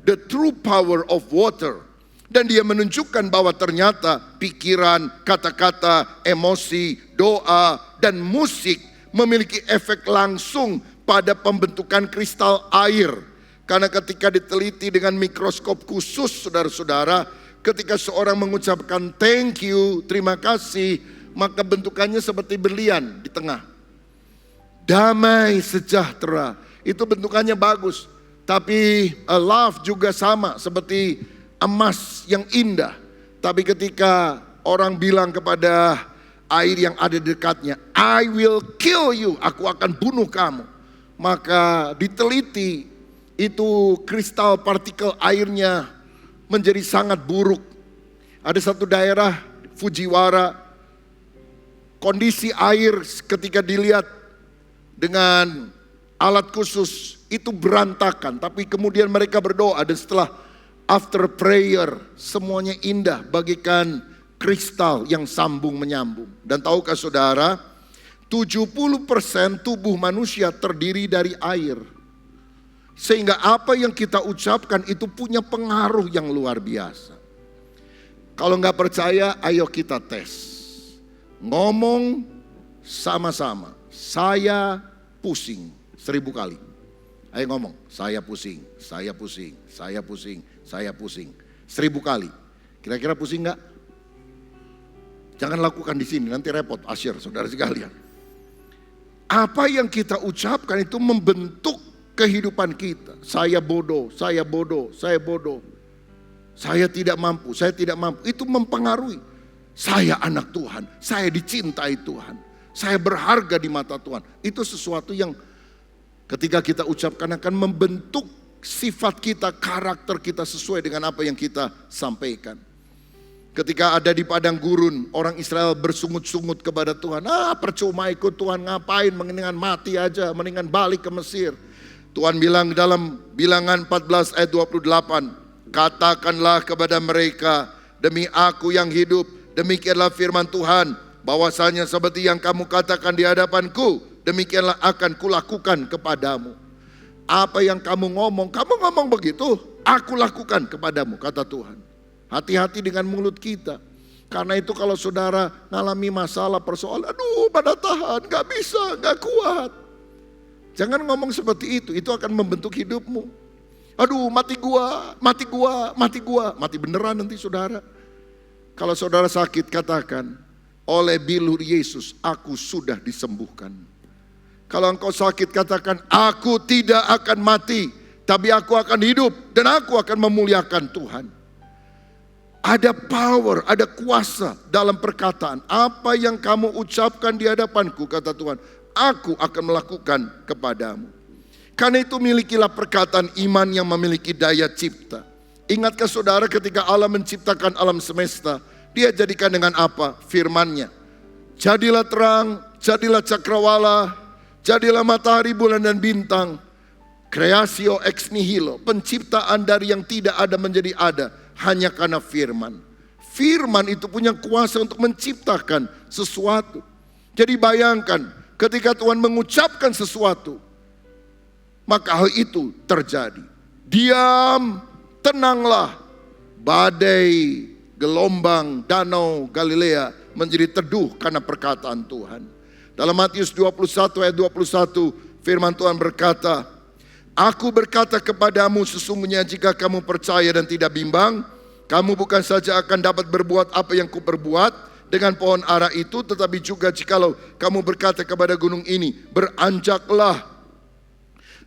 The True Power of Water. Dan dia menunjukkan bahwa ternyata pikiran, kata-kata, emosi, doa, dan musik memiliki efek langsung pada pembentukan kristal air. Karena ketika diteliti dengan mikroskop khusus, saudara-saudara, ketika seorang mengucapkan thank you, terima kasih, maka bentukannya seperti berlian di tengah. Damai, sejahtera, itu bentukannya bagus. Tapi love juga sama, seperti emas yang indah. Tapi ketika orang bilang kepada air yang ada di dekatnya, I will kill you, aku akan bunuh kamu. Maka diteliti, itu kristal partikel airnya menjadi sangat buruk. Ada satu daerah, Fujiwara, kondisi air ketika dilihat dengan alat khusus itu berantakan. Tapi kemudian mereka berdoa dan setelah after prayer semuanya indah bagaikan kristal yang sambung menyambung. Dan tahukah saudara, 70% tubuh manusia terdiri dari air. Sehingga apa yang kita ucapkan itu punya pengaruh yang luar biasa. Kalau nggak percaya, ayo kita tes. Ngomong sama-sama, saya pusing 1000 kali. Ayo ngomong, saya pusing, saya pusing, saya pusing, saya pusing 1000 kali. Kira-kira pusing nggak? Jangan lakukan di sini, nanti repot asyir saudara sekalian. Apa yang kita ucapkan itu membentuk kehidupan kita. Saya bodoh, saya bodoh, saya bodoh. Saya tidak mampu, saya tidak mampu. Itu mempengaruhi. Saya anak Tuhan, saya dicintai Tuhan. Saya berharga di mata Tuhan. Itu sesuatu yang ketika kita ucapkan akan membentuk sifat kita, karakter kita sesuai dengan apa yang kita sampaikan. Ketika ada di padang gurun, orang Israel bersungut-sungut kepada Tuhan. Percuma ikut Tuhan, ngapain, mendingan mati aja, mendingan balik ke Mesir. Tuhan bilang dalam Bilangan 14 ayat 28, katakanlah kepada mereka, demi aku yang hidup, demikianlah firman Tuhan, bahwasanya seperti yang kamu katakan di hadapanku, demikianlah akan kulakukan kepadamu. Apa yang kamu ngomong begitu, aku lakukan kepadamu, kata Tuhan. Hati-hati dengan mulut kita. Karena itu kalau saudara ngalami masalah, persoalan, pada tahan, gak bisa, gak kuat. Jangan ngomong seperti itu akan membentuk hidupmu. Mati gua, mati gua, mati gua. Mati beneran nanti saudara. Kalau saudara sakit, katakan, oleh bilur Yesus aku sudah disembuhkan. Kalau engkau sakit, katakan, aku tidak akan mati, tapi aku akan hidup dan aku akan memuliakan Tuhan. Ada power, ada kuasa dalam perkataan. Apa yang kamu ucapkan di hadapanku, kata Tuhan, aku akan melakukan kepadamu. Karena itu milikilah perkataan iman yang memiliki daya cipta. Ingatkah saudara ketika Allah menciptakan alam semesta, Dia jadikan dengan apa? Firman-Nya. Jadilah terang, jadilah cakrawala, jadilah matahari, bulan dan bintang. Creatio ex nihilo, penciptaan dari yang tidak ada menjadi ada, hanya karena firman. Firman itu punya kuasa untuk menciptakan sesuatu. Jadi bayangkan, ketika Tuhan mengucapkan sesuatu, maka hal itu terjadi. Diam, tenanglah, badai, gelombang, danau Galilea menjadi teduh karena perkataan Tuhan. Dalam Matius 21 ayat 21, firman Tuhan berkata, aku berkata kepadamu, sesungguhnya jika kamu percaya dan tidak bimbang, kamu bukan saja akan dapat berbuat apa yang kuperbuat dengan pohon ara itu, tetapi juga jikalau kamu berkata kepada gunung ini, beranjaklah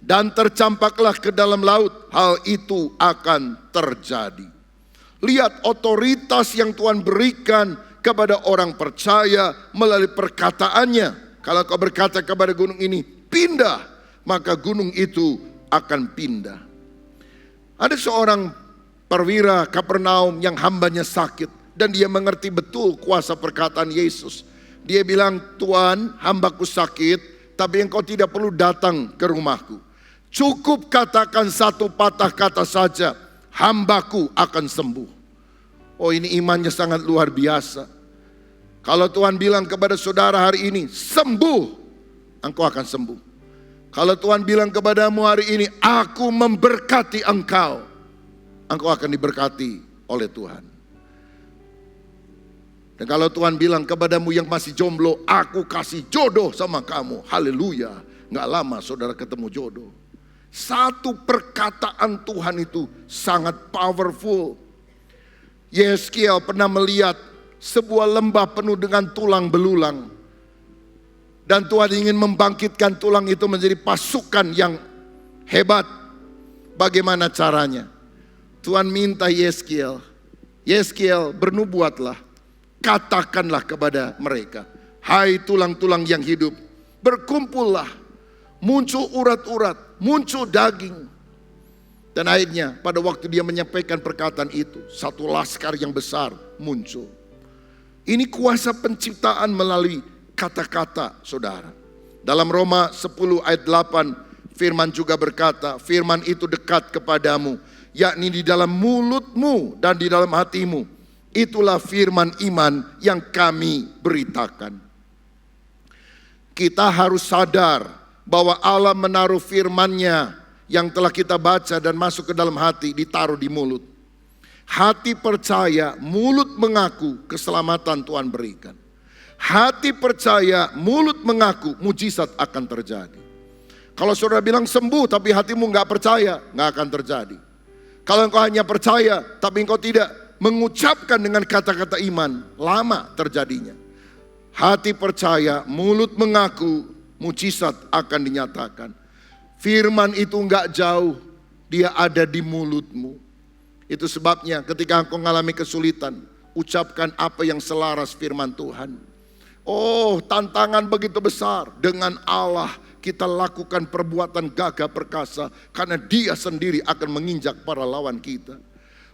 dan tercampaklah ke dalam laut, hal itu akan terjadi. Lihat otoritas yang Tuhan berikan kepada orang percaya melalui perkataannya. Kalau kau berkata kepada gunung ini, pindah, maka gunung itu akan pindah. Ada seorang perwira Kapernaum yang hambanya sakit dan dia mengerti betul kuasa perkataan Yesus. Dia bilang, Tuhan, hambaku sakit, tapi engkau tidak perlu datang ke rumahku. Cukup katakan satu patah kata saja, hambaku akan sembuh. Oh, ini imannya sangat luar biasa. Kalau Tuhan bilang kepada saudara hari ini, sembuh, engkau akan sembuh. Kalau Tuhan bilang kepadamu hari ini, aku memberkati engkau, engkau akan diberkati oleh Tuhan. Dan kalau Tuhan bilang kepadamu yang masih jomblo, aku kasih jodoh sama kamu, haleluya. Nggak lama saudara ketemu jodoh. Satu perkataan Tuhan itu sangat powerful. Yeskiel pernah melihat sebuah lembah penuh dengan tulang belulang. Dan Tuhan ingin membangkitkan tulang itu menjadi pasukan yang hebat. Bagaimana caranya? Tuhan minta Yeskiel, bernubuatlah, katakanlah kepada mereka, hai tulang-tulang yang hidup, berkumpullah, muncul urat-urat, muncul daging. Dan akhirnya pada waktu dia menyampaikan perkataan itu, satu laskar yang besar muncul. Ini kuasa penciptaan melalui kata-kata saudara. Dalam Roma 10 ayat 8 firman juga berkata, firman itu dekat kepadamu, yakni di dalam mulutmu dan di dalam hatimu. Itulah firman iman yang kami beritakan. Kita harus sadar bahwa Allah menaruh firman-Nya yang telah kita baca dan masuk ke dalam hati, ditaruh di mulut. Hati percaya, mulut mengaku keselamatan Tuhan berikan. Hati percaya, mulut mengaku mujizat akan terjadi. Kalau saudara bilang sembuh tapi hatimu nggak percaya, nggak akan terjadi. Kalau engkau hanya percaya tapi engkau tidak mengucapkan dengan kata-kata iman, lama terjadinya. Hati percaya, mulut mengaku, mujizat akan dinyatakan. Firman itu enggak jauh, dia ada di mulutmu. Itu sebabnya ketika engkau mengalami kesulitan, ucapkan apa yang selaras firman Tuhan. Oh, tantangan begitu besar. Dengan Allah kita lakukan perbuatan gagah perkasa, karena Dia sendiri akan menginjak para lawan kita.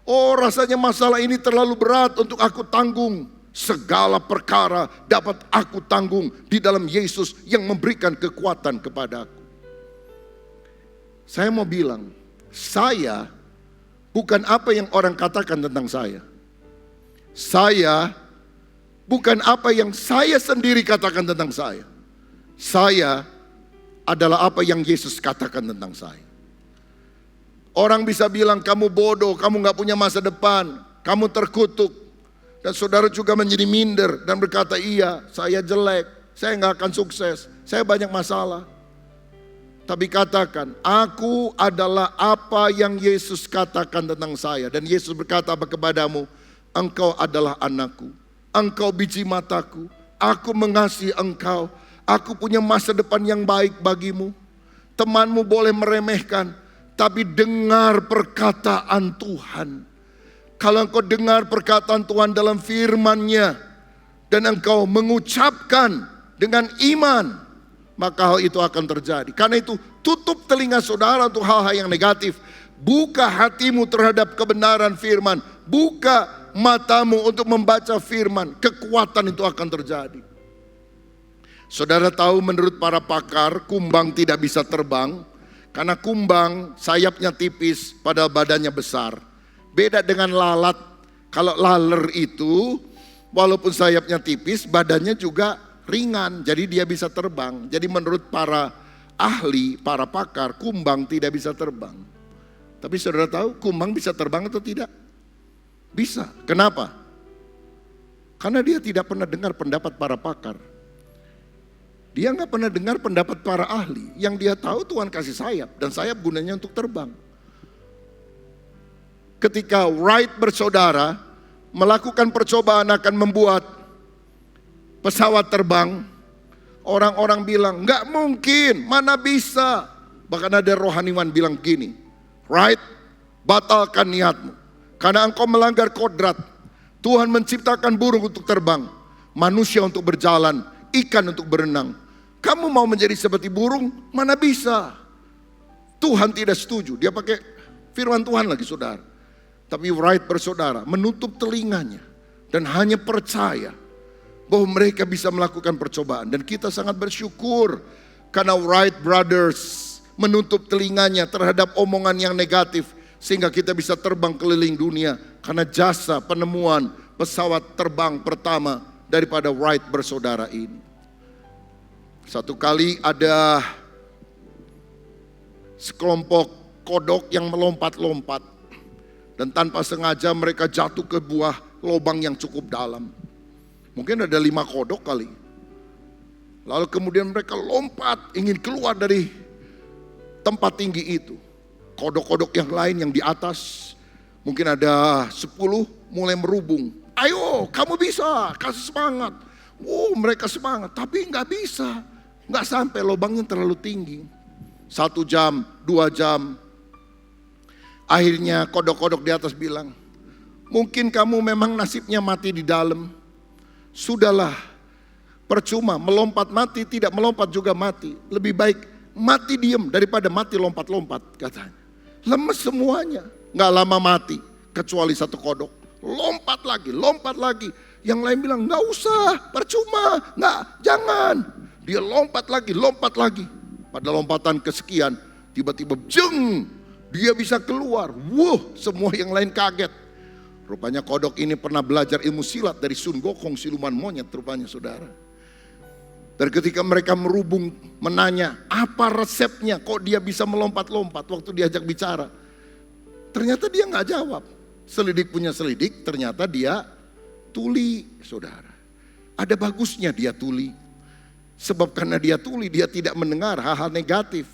Oh, rasanya masalah ini terlalu berat untuk aku tanggung. Segala perkara dapat aku tanggung di dalam Yesus yang memberikan kekuatan kepadaku. Saya mau bilang, saya bukan apa yang orang katakan tentang saya. Saya bukan apa yang saya sendiri katakan tentang saya. Saya adalah apa yang Yesus katakan tentang saya. Orang bisa bilang kamu bodoh, kamu gak punya masa depan, kamu terkutuk. Dan saudara juga menjadi minder dan berkata, iya saya jelek, saya gak akan sukses, saya banyak masalah. Tapi katakan, aku adalah apa yang Yesus katakan tentang saya. Dan Yesus berkata apa kepadamu? Engkau adalah anakku, engkau biji mataku, aku mengasihi engkau, aku punya masa depan yang baik bagimu. Temanmu boleh meremehkan, tapi dengar perkataan Tuhan. Kalau engkau dengar perkataan Tuhan dalam firman-Nya dan engkau mengucapkan dengan iman, maka hal itu akan terjadi. Karena itu tutup telinga saudara untuk hal-hal yang negatif. Buka hatimu terhadap kebenaran firman. Buka matamu untuk membaca firman. Kekuatan itu akan terjadi. Saudara tahu menurut para pakar, kumbang tidak bisa terbang. Karena kumbang sayapnya tipis padahal badannya besar. Beda dengan lalat. Kalau laler itu walaupun sayapnya tipis, badannya juga ringan, jadi dia bisa terbang. Jadi menurut para ahli, para pakar, kumbang tidak bisa terbang. Tapi saudara tahu kumbang bisa terbang atau tidak? Bisa. Kenapa? Karena dia tidak pernah dengar pendapat para pakar. Dia nggak pernah dengar pendapat para ahli. Yang dia tahu Tuhan kasih sayap, dan sayap gunanya untuk terbang. Ketika Wright bersaudara melakukan percobaan akan membuat pesawat terbang, orang-orang bilang, nggak mungkin, mana bisa. Bahkan ada rohaniwan bilang gini, Wright, batalkan niatmu. Karena engkau melanggar kodrat. Tuhan menciptakan burung untuk terbang, manusia untuk berjalan, ikan untuk berenang. Kamu mau menjadi seperti burung, mana bisa. Tuhan tidak setuju, dia pakai firman Tuhan lagi saudara. Tapi Wright bersaudara menutup telinganya dan hanya percaya bahwa mereka bisa melakukan percobaan. Dan kita sangat bersyukur karena Wright Brothers menutup telinganya terhadap omongan yang negatif, sehingga kita bisa terbang keliling dunia karena jasa penemuan pesawat terbang pertama daripada Wright bersaudara ini. Satu kali ada sekelompok kodok yang melompat-lompat, dan tanpa sengaja mereka jatuh ke buah lubang yang cukup dalam. Mungkin ada 5 kodok kali. Lalu kemudian mereka lompat ingin keluar dari tempat tinggi itu. Kodok-kodok yang lain yang di atas, mungkin ada 10 mulai merubung. Ayo kamu bisa, kasih semangat. Mereka semangat, tapi nggak bisa. Nggak sampai, lubangnya terlalu tinggi. 1 jam, 2 jam. Akhirnya kodok-kodok di atas bilang, mungkin kamu memang nasibnya mati di dalam. Sudahlah, percuma melompat mati, tidak melompat juga mati. Lebih baik mati diem daripada mati lompat-lompat, katanya. Lemes semuanya, nggak lama mati, kecuali 1 kodok. Lompat lagi. Yang lain bilang, nggak usah, percuma, nggak, jangan. Dia lompat lagi. Pada lompatan kesekian, tiba-tiba jeng, dia bisa keluar. Semua yang lain kaget. Rupanya kodok ini pernah belajar ilmu silat dari Sun Gokong, siluman monyet rupanya, saudara. Dan ketika mereka merubung menanya, apa resepnya kok dia bisa melompat-lompat waktu diajak bicara. Ternyata dia nggak jawab. Selidik punya selidik, ternyata dia tuli, saudara. Ada bagusnya dia tuli. Sebab karena dia tuli, dia tidak mendengar hal-hal negatif.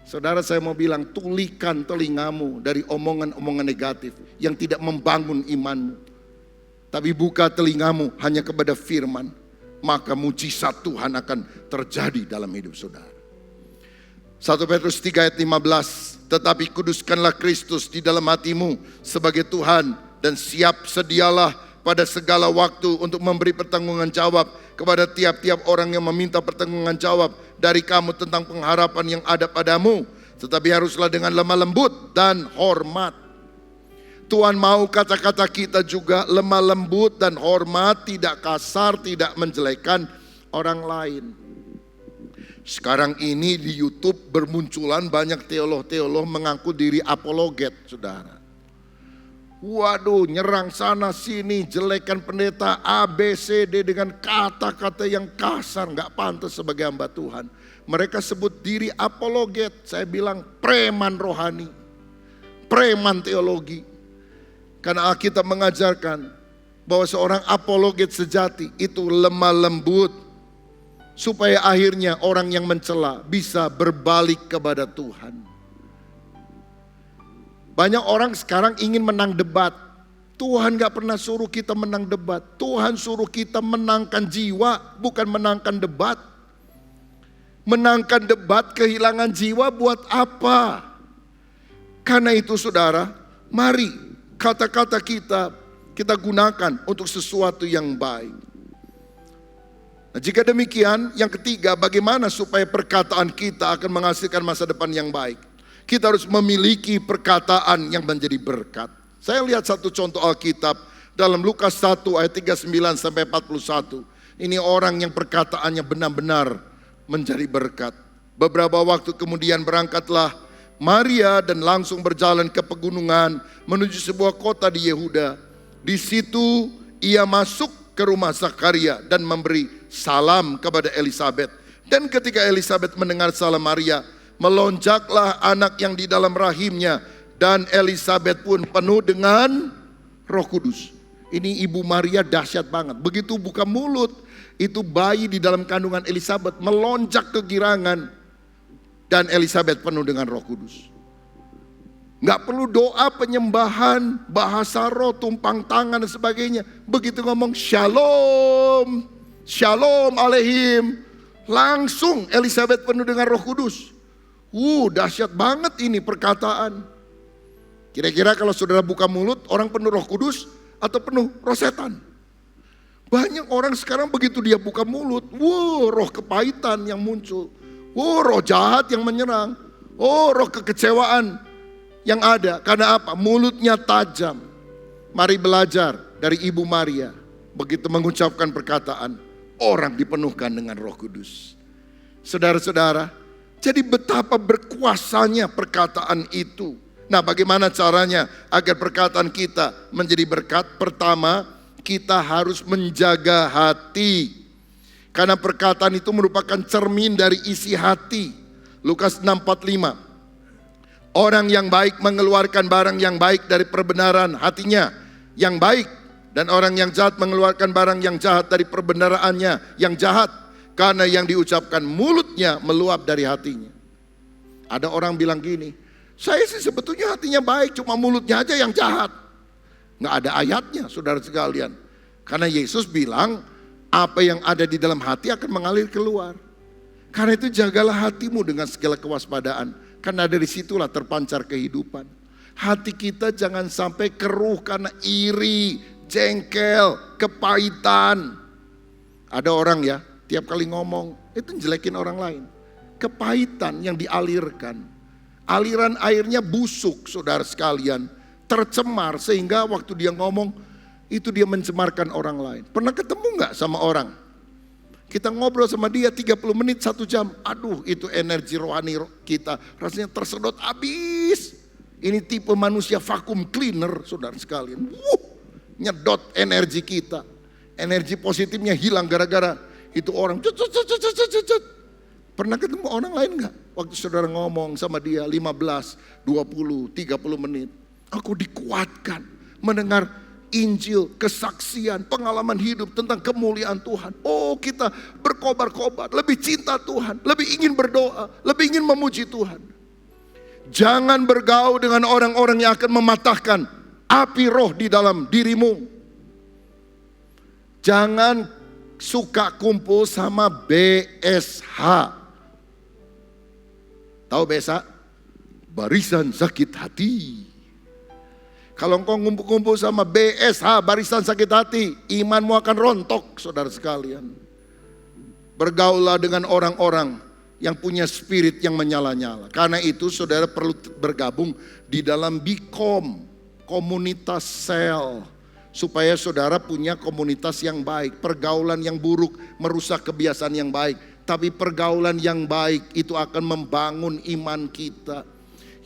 Saudara, saya mau bilang, tulikan telingamu dari omongan-omongan negatif yang tidak membangun imanmu. Tapi buka telingamu hanya kepada firman, maka mujizat Tuhan akan terjadi dalam hidup saudara. 1 Petrus 3 ayat 15, tetapi kuduskanlah Kristus di dalam hatimu sebagai Tuhan, dan siap sedialah pada segala waktu untuk memberi pertanggungan jawab kepada tiap-tiap orang yang meminta pertanggungan jawab dari kamu tentang pengharapan yang ada padamu. Tetapi haruslah dengan lemah lembut dan hormat. Tuhan mau kata-kata kita juga lemah lembut dan hormat, tidak kasar, tidak menjelekkan orang lain. Sekarang ini di YouTube bermunculan banyak teolog-teolog mengaku diri apologet, saudara. Waduh, nyerang sana sini, jelekan pendeta A, B, C, D dengan kata-kata yang kasar, gak pantas sebagai hamba Tuhan. Mereka sebut diri apologet, saya bilang preman rohani, preman teologi. Karena Alkitab mengajarkan bahwa seorang apologet sejati itu lemah lembut, supaya akhirnya orang yang mencela bisa berbalik kepada Tuhan. Banyak orang sekarang ingin menang debat. Tuhan gak pernah suruh kita menang debat. Tuhan suruh kita menangkan jiwa, bukan menangkan debat. Menangkan debat, kehilangan jiwa buat apa? Karena itu saudara, mari kata-kata kita gunakan untuk sesuatu yang baik. Nah, jika demikian, yang ketiga, bagaimana supaya perkataan kita akan menghasilkan masa depan yang baik? Kita harus memiliki perkataan yang menjadi berkat. Saya lihat satu contoh Alkitab dalam Lukas 1 ayat 39 sampai 41. Ini orang yang perkataannya benar-benar menjadi berkat. Beberapa waktu kemudian berangkatlah Maria dan langsung berjalan ke pegunungan menuju sebuah kota di Yehuda. Di situ ia masuk ke rumah Zakaria dan memberi salam kepada Elisabet. Dan ketika Elisabet mendengar salam Maria, melonjaklah anak yang di dalam rahimnya, dan Elisabet pun penuh dengan Roh Kudus. Ini ibu Maria dahsyat banget. Begitu buka mulut, itu bayi di dalam kandungan Elisabet melonjak kegirangan, dan Elisabet penuh dengan Roh Kudus. Nggak perlu doa penyembahan, bahasa roh, tumpang tangan dan sebagainya. Begitu ngomong shalom, shalom aleihim, langsung Elisabet penuh dengan Roh Kudus. Dahsyat banget ini perkataan. Kira-kira kalau saudara buka mulut, orang penuh Roh Kudus atau penuh roh setan? Banyak orang sekarang begitu dia buka mulut, roh kepahitan yang muncul. Roh jahat yang menyerang. Roh kekecewaan yang ada. Karena apa? Mulutnya tajam. Mari belajar dari Ibu Maria. Begitu mengucapkan perkataan, orang dipenuhkan dengan Roh Kudus. Saudara-saudara, Jadi betapa berkuasanya perkataan itu. Nah, bagaimana caranya agar perkataan kita menjadi berkat? Pertama, kita harus menjaga hati. Karena perkataan itu merupakan cermin dari isi hati. Lukas 6:45. Orang yang baik mengeluarkan barang yang baik dari perbenaran hatinya yang baik. Dan orang yang jahat mengeluarkan barang yang jahat dari perbendaannya yang jahat. Karena yang diucapkan mulutnya meluap dari hatinya. Ada orang bilang gini, saya sih sebetulnya hatinya baik, cuma mulutnya aja yang jahat. Nggak ada ayatnya, saudara sekalian. Karena Yesus bilang, apa yang ada di dalam hati akan mengalir keluar. Karena itu jagalah hatimu dengan segala kewaspadaan. Karena dari situlah terpancar kehidupan. Hati kita jangan sampai keruh karena iri, jengkel, kepahitan. Ada orang ya, tiap kali ngomong, itu jelekin orang lain. Kepahitan yang dialirkan. Aliran airnya busuk, saudara sekalian. Tercemar sehingga waktu dia ngomong, itu dia mencemarkan orang lain. Pernah ketemu gak sama orang? Kita ngobrol sama dia 30 menit, 1 jam. Aduh, itu energi rohani kita rasanya tersedot habis. Ini tipe manusia vacuum cleaner, saudara sekalian. Nyedot energi kita. Energi positifnya hilang gara-gara itu orang. Pernah ketemu orang lain gak? Waktu saudara ngomong sama dia 15, 20, 30 menit. Aku dikuatkan mendengar Injil, kesaksian, pengalaman hidup tentang kemuliaan Tuhan. Oh, kita berkobar-kobar, lebih cinta Tuhan, lebih ingin berdoa, lebih ingin memuji Tuhan. Jangan bergaul dengan orang-orang yang akan mematahkan api roh di dalam dirimu. Jangan suka kumpul sama BSH. Tahu BSH? Barisan Sakit Hati. Kalau engkau ngumpul-ngumpul sama BSH, barisan sakit hati, imanmu akan rontok, saudara sekalian. Bergaullah dengan orang-orang yang punya spirit yang menyala-nyala. Karena itu saudara perlu bergabung di dalam BIKOM, komunitas sel. Supaya saudara punya komunitas yang baik. Pergaulan yang buruk merusak kebiasaan yang baik. Tapi pergaulan yang baik itu akan membangun iman kita.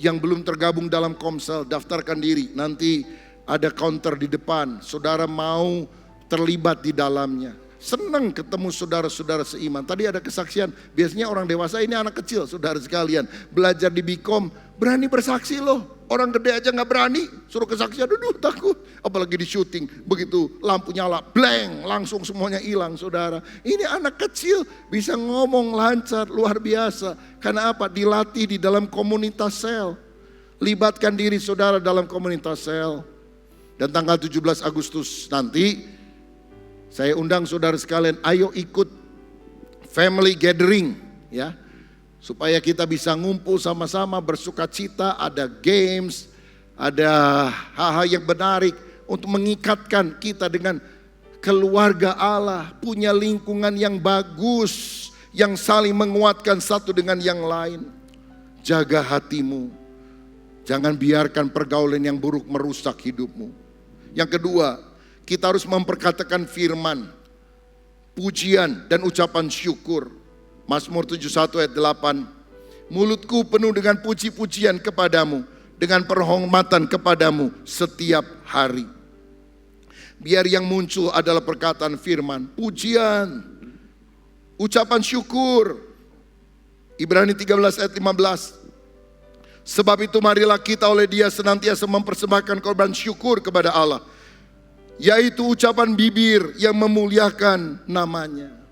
Yang belum tergabung dalam Komsel, daftarkan diri. Nanti ada counter di depan. Saudara mau terlibat di dalamnya. Senang ketemu saudara-saudara seiman. Tadi ada kesaksian. Biasanya orang dewasa, ini anak kecil, saudara sekalian. Belajar di BIKOM, berani bersaksi loh. Orang gede aja gak berani. Suruh kesaksian, aduh takut. Apalagi di syuting. Begitu lampu nyala, blank. Langsung semuanya hilang, saudara. Ini anak kecil bisa ngomong lancar, luar biasa. Karena apa? Dilatih di dalam komunitas sel. Libatkan diri saudara dalam komunitas sel. Dan tanggal 17 Agustus nanti, saya undang saudara sekalian, ayo ikut family gathering. Ya, supaya kita bisa ngumpul sama-sama bersuka cita, ada games, ada hal-hal yang menarik untuk mengikatkan kita dengan keluarga Allah, punya lingkungan yang bagus, yang saling menguatkan satu dengan yang lain. Jaga hatimu, jangan biarkan pergaulan yang buruk merusak hidupmu. Yang kedua, kita harus memperkatakan firman, pujian dan ucapan syukur. Mazmur 71 ayat 8. Mulutku penuh dengan puji-pujian kepadamu, dengan penghormatan kepadamu setiap hari. Biar yang muncul adalah perkataan firman, pujian, ucapan syukur. Ibrani 13 ayat 15. Sebab itu marilah kita oleh Dia senantiasa mempersembahkan korban syukur kepada Allah, yaitu ucapan bibir yang memuliakan namanya.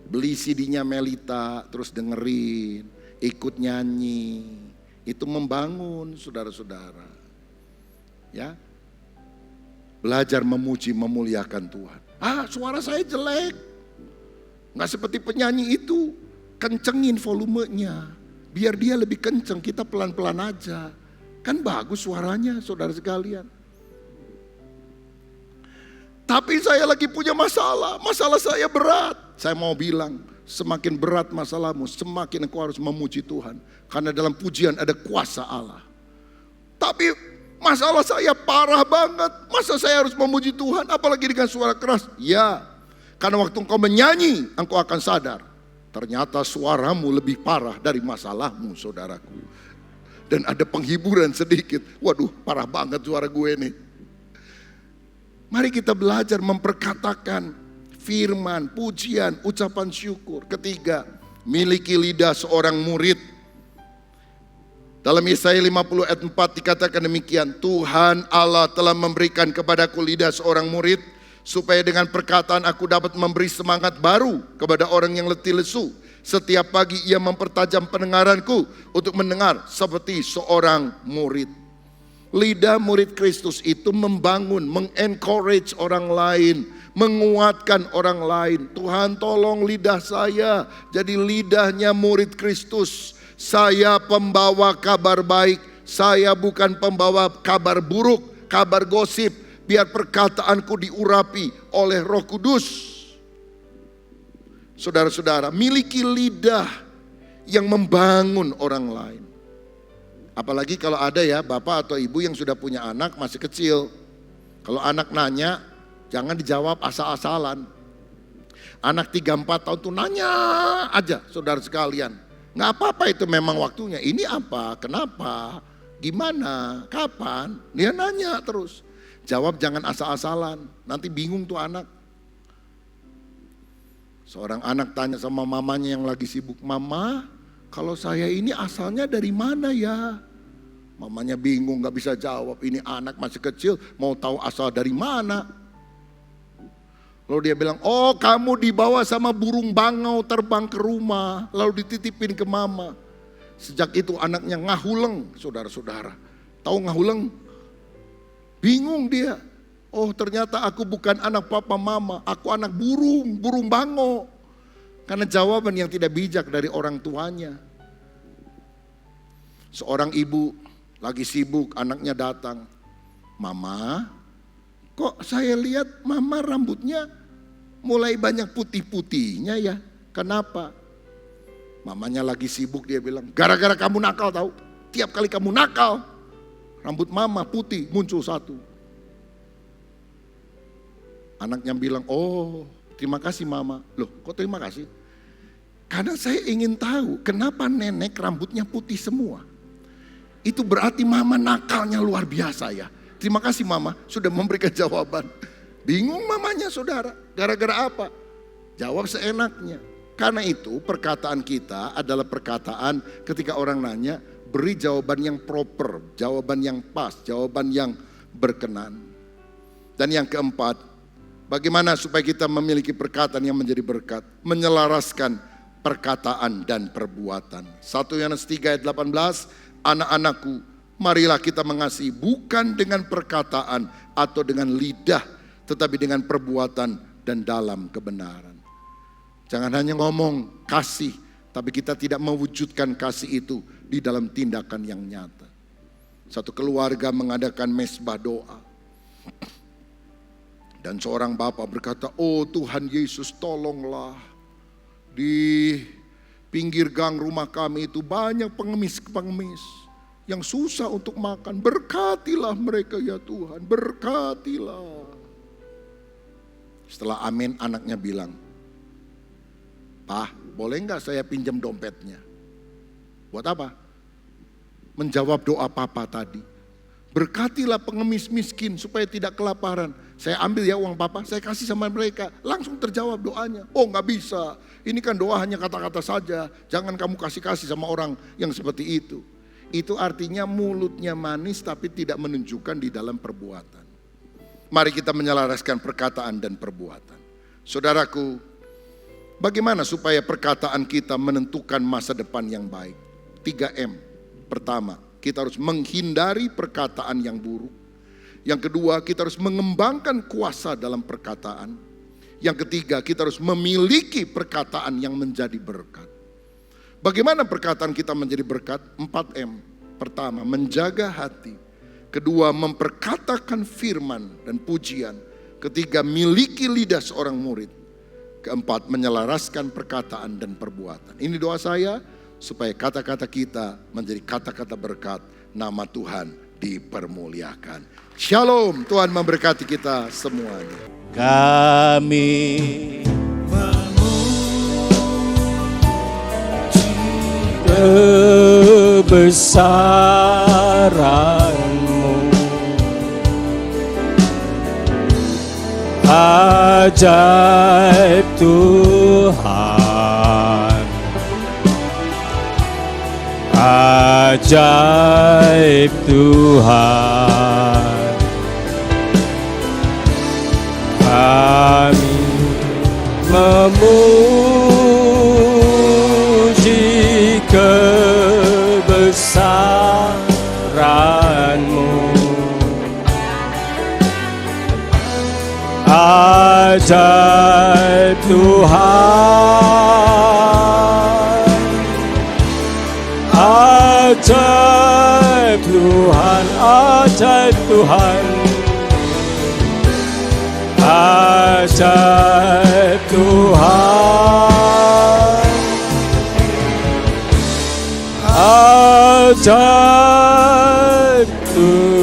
Beli CD-nya Melita, terus dengerin, ikut nyanyi. Itu membangun saudara-saudara. Ya, belajar memuji, memuliakan Tuhan. Suara saya jelek. Nggak seperti penyanyi itu. Kencengin volumenya. Biar dia lebih kenceng, kita pelan-pelan aja. Kan bagus suaranya saudara sekalian. Tapi saya lagi punya masalah saya berat. Saya mau bilang, semakin berat masalahmu, semakin engkau harus memuji Tuhan. Karena dalam pujian ada kuasa Allah. Tapi masalah saya parah banget, masa saya harus memuji Tuhan, apalagi dengan suara keras? Ya, karena waktu engkau menyanyi, engkau akan sadar. Ternyata suaramu lebih parah dari masalahmu, saudaraku. Dan ada penghiburan sedikit. Waduh, parah banget suara gue nih. Mari kita belajar memperkatakan firman, pujian, ucapan syukur. Ketiga, miliki lidah seorang murid. Dalam Yesaya 50 ayat 4 dikatakan demikian, Tuhan Allah telah memberikan kepadaku lidah seorang murid, supaya dengan perkataan aku dapat memberi semangat baru kepada orang yang letih lesu. Setiap pagi ia mempertajam pendengaranku untuk mendengar seperti seorang murid. Lidah murid Kristus itu membangun, mengencourage orang lain, menguatkan orang lain. Tuhan tolong lidah saya jadi lidahnya murid Kristus. Saya pembawa kabar baik, saya bukan pembawa kabar buruk, kabar gosip. Biar perkataanku diurapi oleh Roh Kudus. Saudara-saudara, miliki lidah yang membangun orang lain. Apalagi kalau ada ya bapak atau ibu yang sudah punya anak masih kecil. Kalau anak nanya, jangan dijawab asal-asalan. Anak 3-4 tahun tuh nanya aja, saudara sekalian. Nggak apa-apa itu memang waktunya. Ini apa? Kenapa? Gimana? Kapan? Dia nanya terus. Jawab jangan asal-asalan, nanti bingung tuh anak. Seorang anak tanya sama mamanya yang lagi sibuk, Mama, kalau saya ini asalnya dari mana ya? Mamanya bingung, gak bisa jawab. Ini anak masih kecil, mau tahu asal dari mana. Lalu dia bilang, oh kamu dibawa sama burung bangau terbang ke rumah, lalu dititipin ke mama. Sejak itu anaknya ngahuleng, saudara-saudara. Tahu ngahuleng? Bingung dia. Oh ternyata aku bukan anak papa mama, aku anak burung bango. Karena jawaban yang tidak bijak dari orang tuanya. Seorang ibu lagi sibuk, anaknya datang. Mama, kok saya lihat mama rambutnya mulai banyak putih-putihnya ya. Kenapa? Mamanya lagi sibuk, dia bilang, gara-gara kamu nakal tahu. Tiap kali kamu nakal, rambut mama putih muncul satu. Anaknya bilang, oh terima kasih mama. Loh kok terima kasih? Karena saya ingin tahu kenapa nenek rambutnya putih semua. Itu berarti mama nakalnya luar biasa ya. Terima kasih mama sudah memberikan jawaban. Bingung mamanya saudara, gara-gara apa? Jawab seenaknya. Karena itu perkataan kita adalah perkataan ketika orang nanya, beri jawaban yang proper, jawaban yang pas, jawaban yang berkenan. Dan yang keempat, bagaimana supaya kita memiliki perkataan yang menjadi berkat? Menyelaraskan perkataan dan perbuatan. 1 Yohanes 3 ayat 18, anak-anakku, marilah kita mengasihi bukan dengan perkataan atau dengan lidah, tetapi dengan perbuatan dan dalam kebenaran. Jangan hanya ngomong kasih, tapi kita tidak mewujudkan kasih itu di dalam tindakan yang nyata. Satu keluarga mengadakan mesbah doa. Dan seorang bapak berkata, oh Tuhan Yesus tolonglah. Di pinggir gang rumah kami itu banyak pengemis-pengemis yang susah untuk makan. Berkatilah mereka ya Tuhan, berkatilah. Setelah amin anaknya bilang, Pak, boleh nggak saya pinjam dompetnya? Buat apa? Menjawab doa papa tadi. Berkatilah pengemis miskin supaya tidak kelaparan. Saya ambil ya uang papa, saya kasih sama mereka. Langsung terjawab doanya. Oh nggak bisa, ini kan doa hanya kata-kata saja. Jangan kamu kasih-kasih sama orang yang seperti itu. Itu artinya mulutnya manis tapi tidak menunjukkan di dalam perbuatan. Mari kita menyelaraskan perkataan dan perbuatan. Saudaraku, bagaimana supaya perkataan kita menentukan masa depan yang baik? 3M. Pertama, kita harus menghindari perkataan yang buruk. Yang kedua, kita harus mengembangkan kuasa dalam perkataan. Yang ketiga, kita harus memiliki perkataan yang menjadi berkat. Bagaimana perkataan kita menjadi berkat? 4M. Pertama, menjaga hati. Kedua, memperkatakan firman dan pujian. Ketiga, miliki lidah seorang murid. Keempat, menyelaraskan perkataan dan perbuatan. Ini doa saya supaya kata-kata kita menjadi kata-kata berkat, nama Tuhan dipermuliakan. Shalom, Tuhan memberkati kita semuanya. Kami kebesaran-Mu. Ajaib Tuhan, ajaib Tuhan. Kami memuji kebesaran-Mu. Ajaib Tuhan, ajaib Tuhan, ajaib Tuhan, ajaib Tuhan, ajaib Tuhan.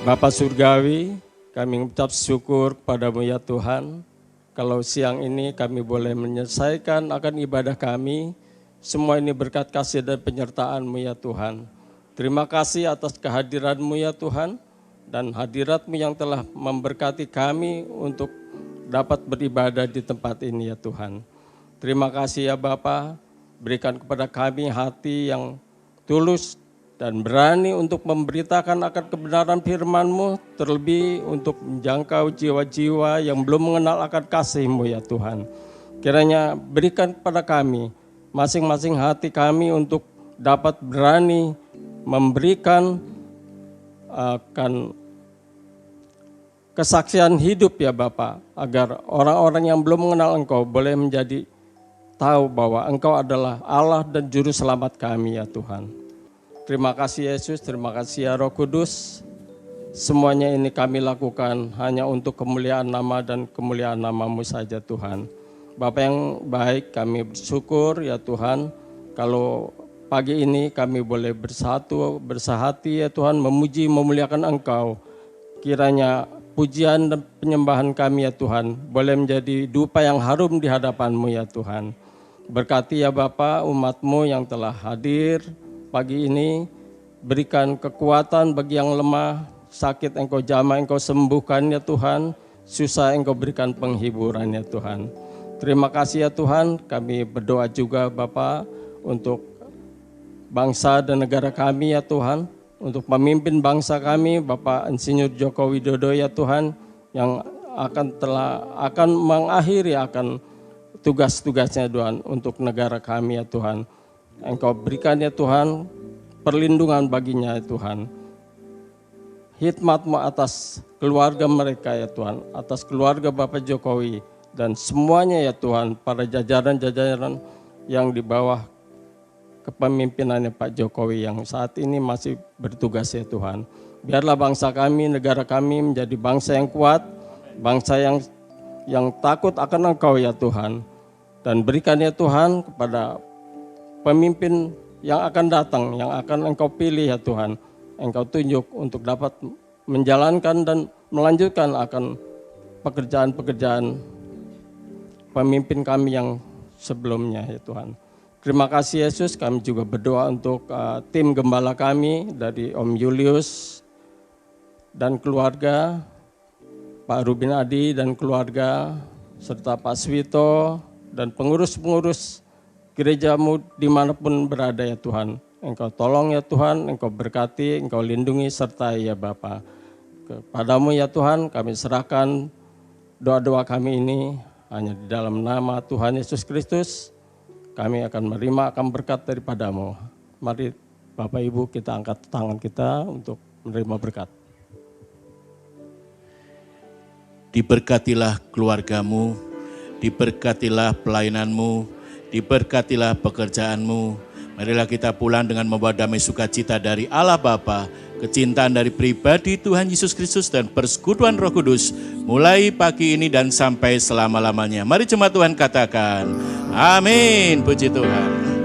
Bapa Surgawi, kami mengucap syukur kepadamu ya Tuhan. Kalau siang ini kami boleh menyelesaikan akan ibadah kami, semua ini berkat kasih dan penyertaan-Mu ya Tuhan. Terima kasih atas kehadiran-Mu ya Tuhan, dan hadirat-Mu yang telah memberkati kami untuk dapat beribadah di tempat ini ya Tuhan. Terima kasih ya Bapa, berikan kepada kami hati yang tulus dan berani untuk memberitakan akan kebenaran firman-Mu, terlebih untuk menjangkau jiwa-jiwa yang belum mengenal akan kasih-Mu ya Tuhan. Kiranya berikan kepada kami, masing-masing hati kami untuk dapat berani memberikan akan kesaksian hidup ya Bapa, agar orang-orang yang belum mengenal Engkau boleh menjadi tahu bahwa Engkau adalah Allah dan Juru Selamat kami ya Tuhan. Terima kasih Yesus, terima kasih ya Roh Kudus. Semuanya ini kami lakukan hanya untuk kemuliaan nama dan kemuliaan nama-Mu saja Tuhan. Bapa yang baik, kami bersyukur ya Tuhan, kalau pagi ini kami boleh bersatu, bersahati ya Tuhan, memuji, memuliakan Engkau. Kiranya pujian dan penyembahan kami ya Tuhan, boleh menjadi dupa yang harum di hadapan-Mu ya Tuhan. Berkati ya Bapa umat-Mu yang telah hadir pagi ini, berikan kekuatan bagi yang lemah, sakit Engkau jamah, Engkau sembuhkan ya Tuhan, susah Engkau berikan penghiburan ya Tuhan. Terima kasih ya Tuhan, kami berdoa juga Bapa untuk bangsa dan negara kami ya Tuhan, untuk pemimpin bangsa kami, Bapak Insinyur Joko Widodo ya Tuhan, yang akan mengakhiri akan tugas-tugasnya Tuhan untuk negara kami ya Tuhan. Engkau berikan ya Tuhan perlindungan baginya ya Tuhan. Hikmat-Mu atas keluarga mereka ya Tuhan, atas keluarga Bapak Jokowi dan semuanya ya Tuhan, para jajaran-jajaran yang di bawah kepemimpinannya Pak Jokowi yang saat ini masih bertugas ya Tuhan. Biarlah bangsa kami, negara kami menjadi bangsa yang kuat, bangsa yang takut akan Engkau ya Tuhan. Dan berikan ya Tuhan kepada pemimpin yang akan datang, yang akan Engkau pilih ya Tuhan, Engkau tunjuk untuk dapat menjalankan dan melanjutkan akan pekerjaan-pekerjaan pemimpin kami yang sebelumnya ya Tuhan. Terima kasih Yesus, kami juga berdoa untuk tim gembala kami dari Om Julius dan keluarga, Pak Rubin Adi dan keluarga, serta Pak Swito dan pengurus-pengurus gereja-Mu dimanapun berada ya Tuhan. Engkau tolong ya Tuhan, Engkau berkati, Engkau lindungi sertai ya Bapa. Kepadamu ya Tuhan kami serahkan doa-doa kami ini hanya di dalam nama Tuhan Yesus Kristus. Kami akan menerima akan berkat daripada-Mu. Mari Bapak Ibu kita angkat tangan kita untuk menerima berkat. Diberkatilah keluarga-Mu, diberkatilah pelayanan-Mu, diberkatilah pekerjaan-Mu. Marilah kita pulang dengan membawa damai sukacita dari Allah Bapa, kecintaan dari pribadi Tuhan Yesus Kristus dan persekutuan Roh Kudus mulai pagi ini dan sampai selama-lamanya. Mari jemaat Tuhan katakan, amin, puji Tuhan.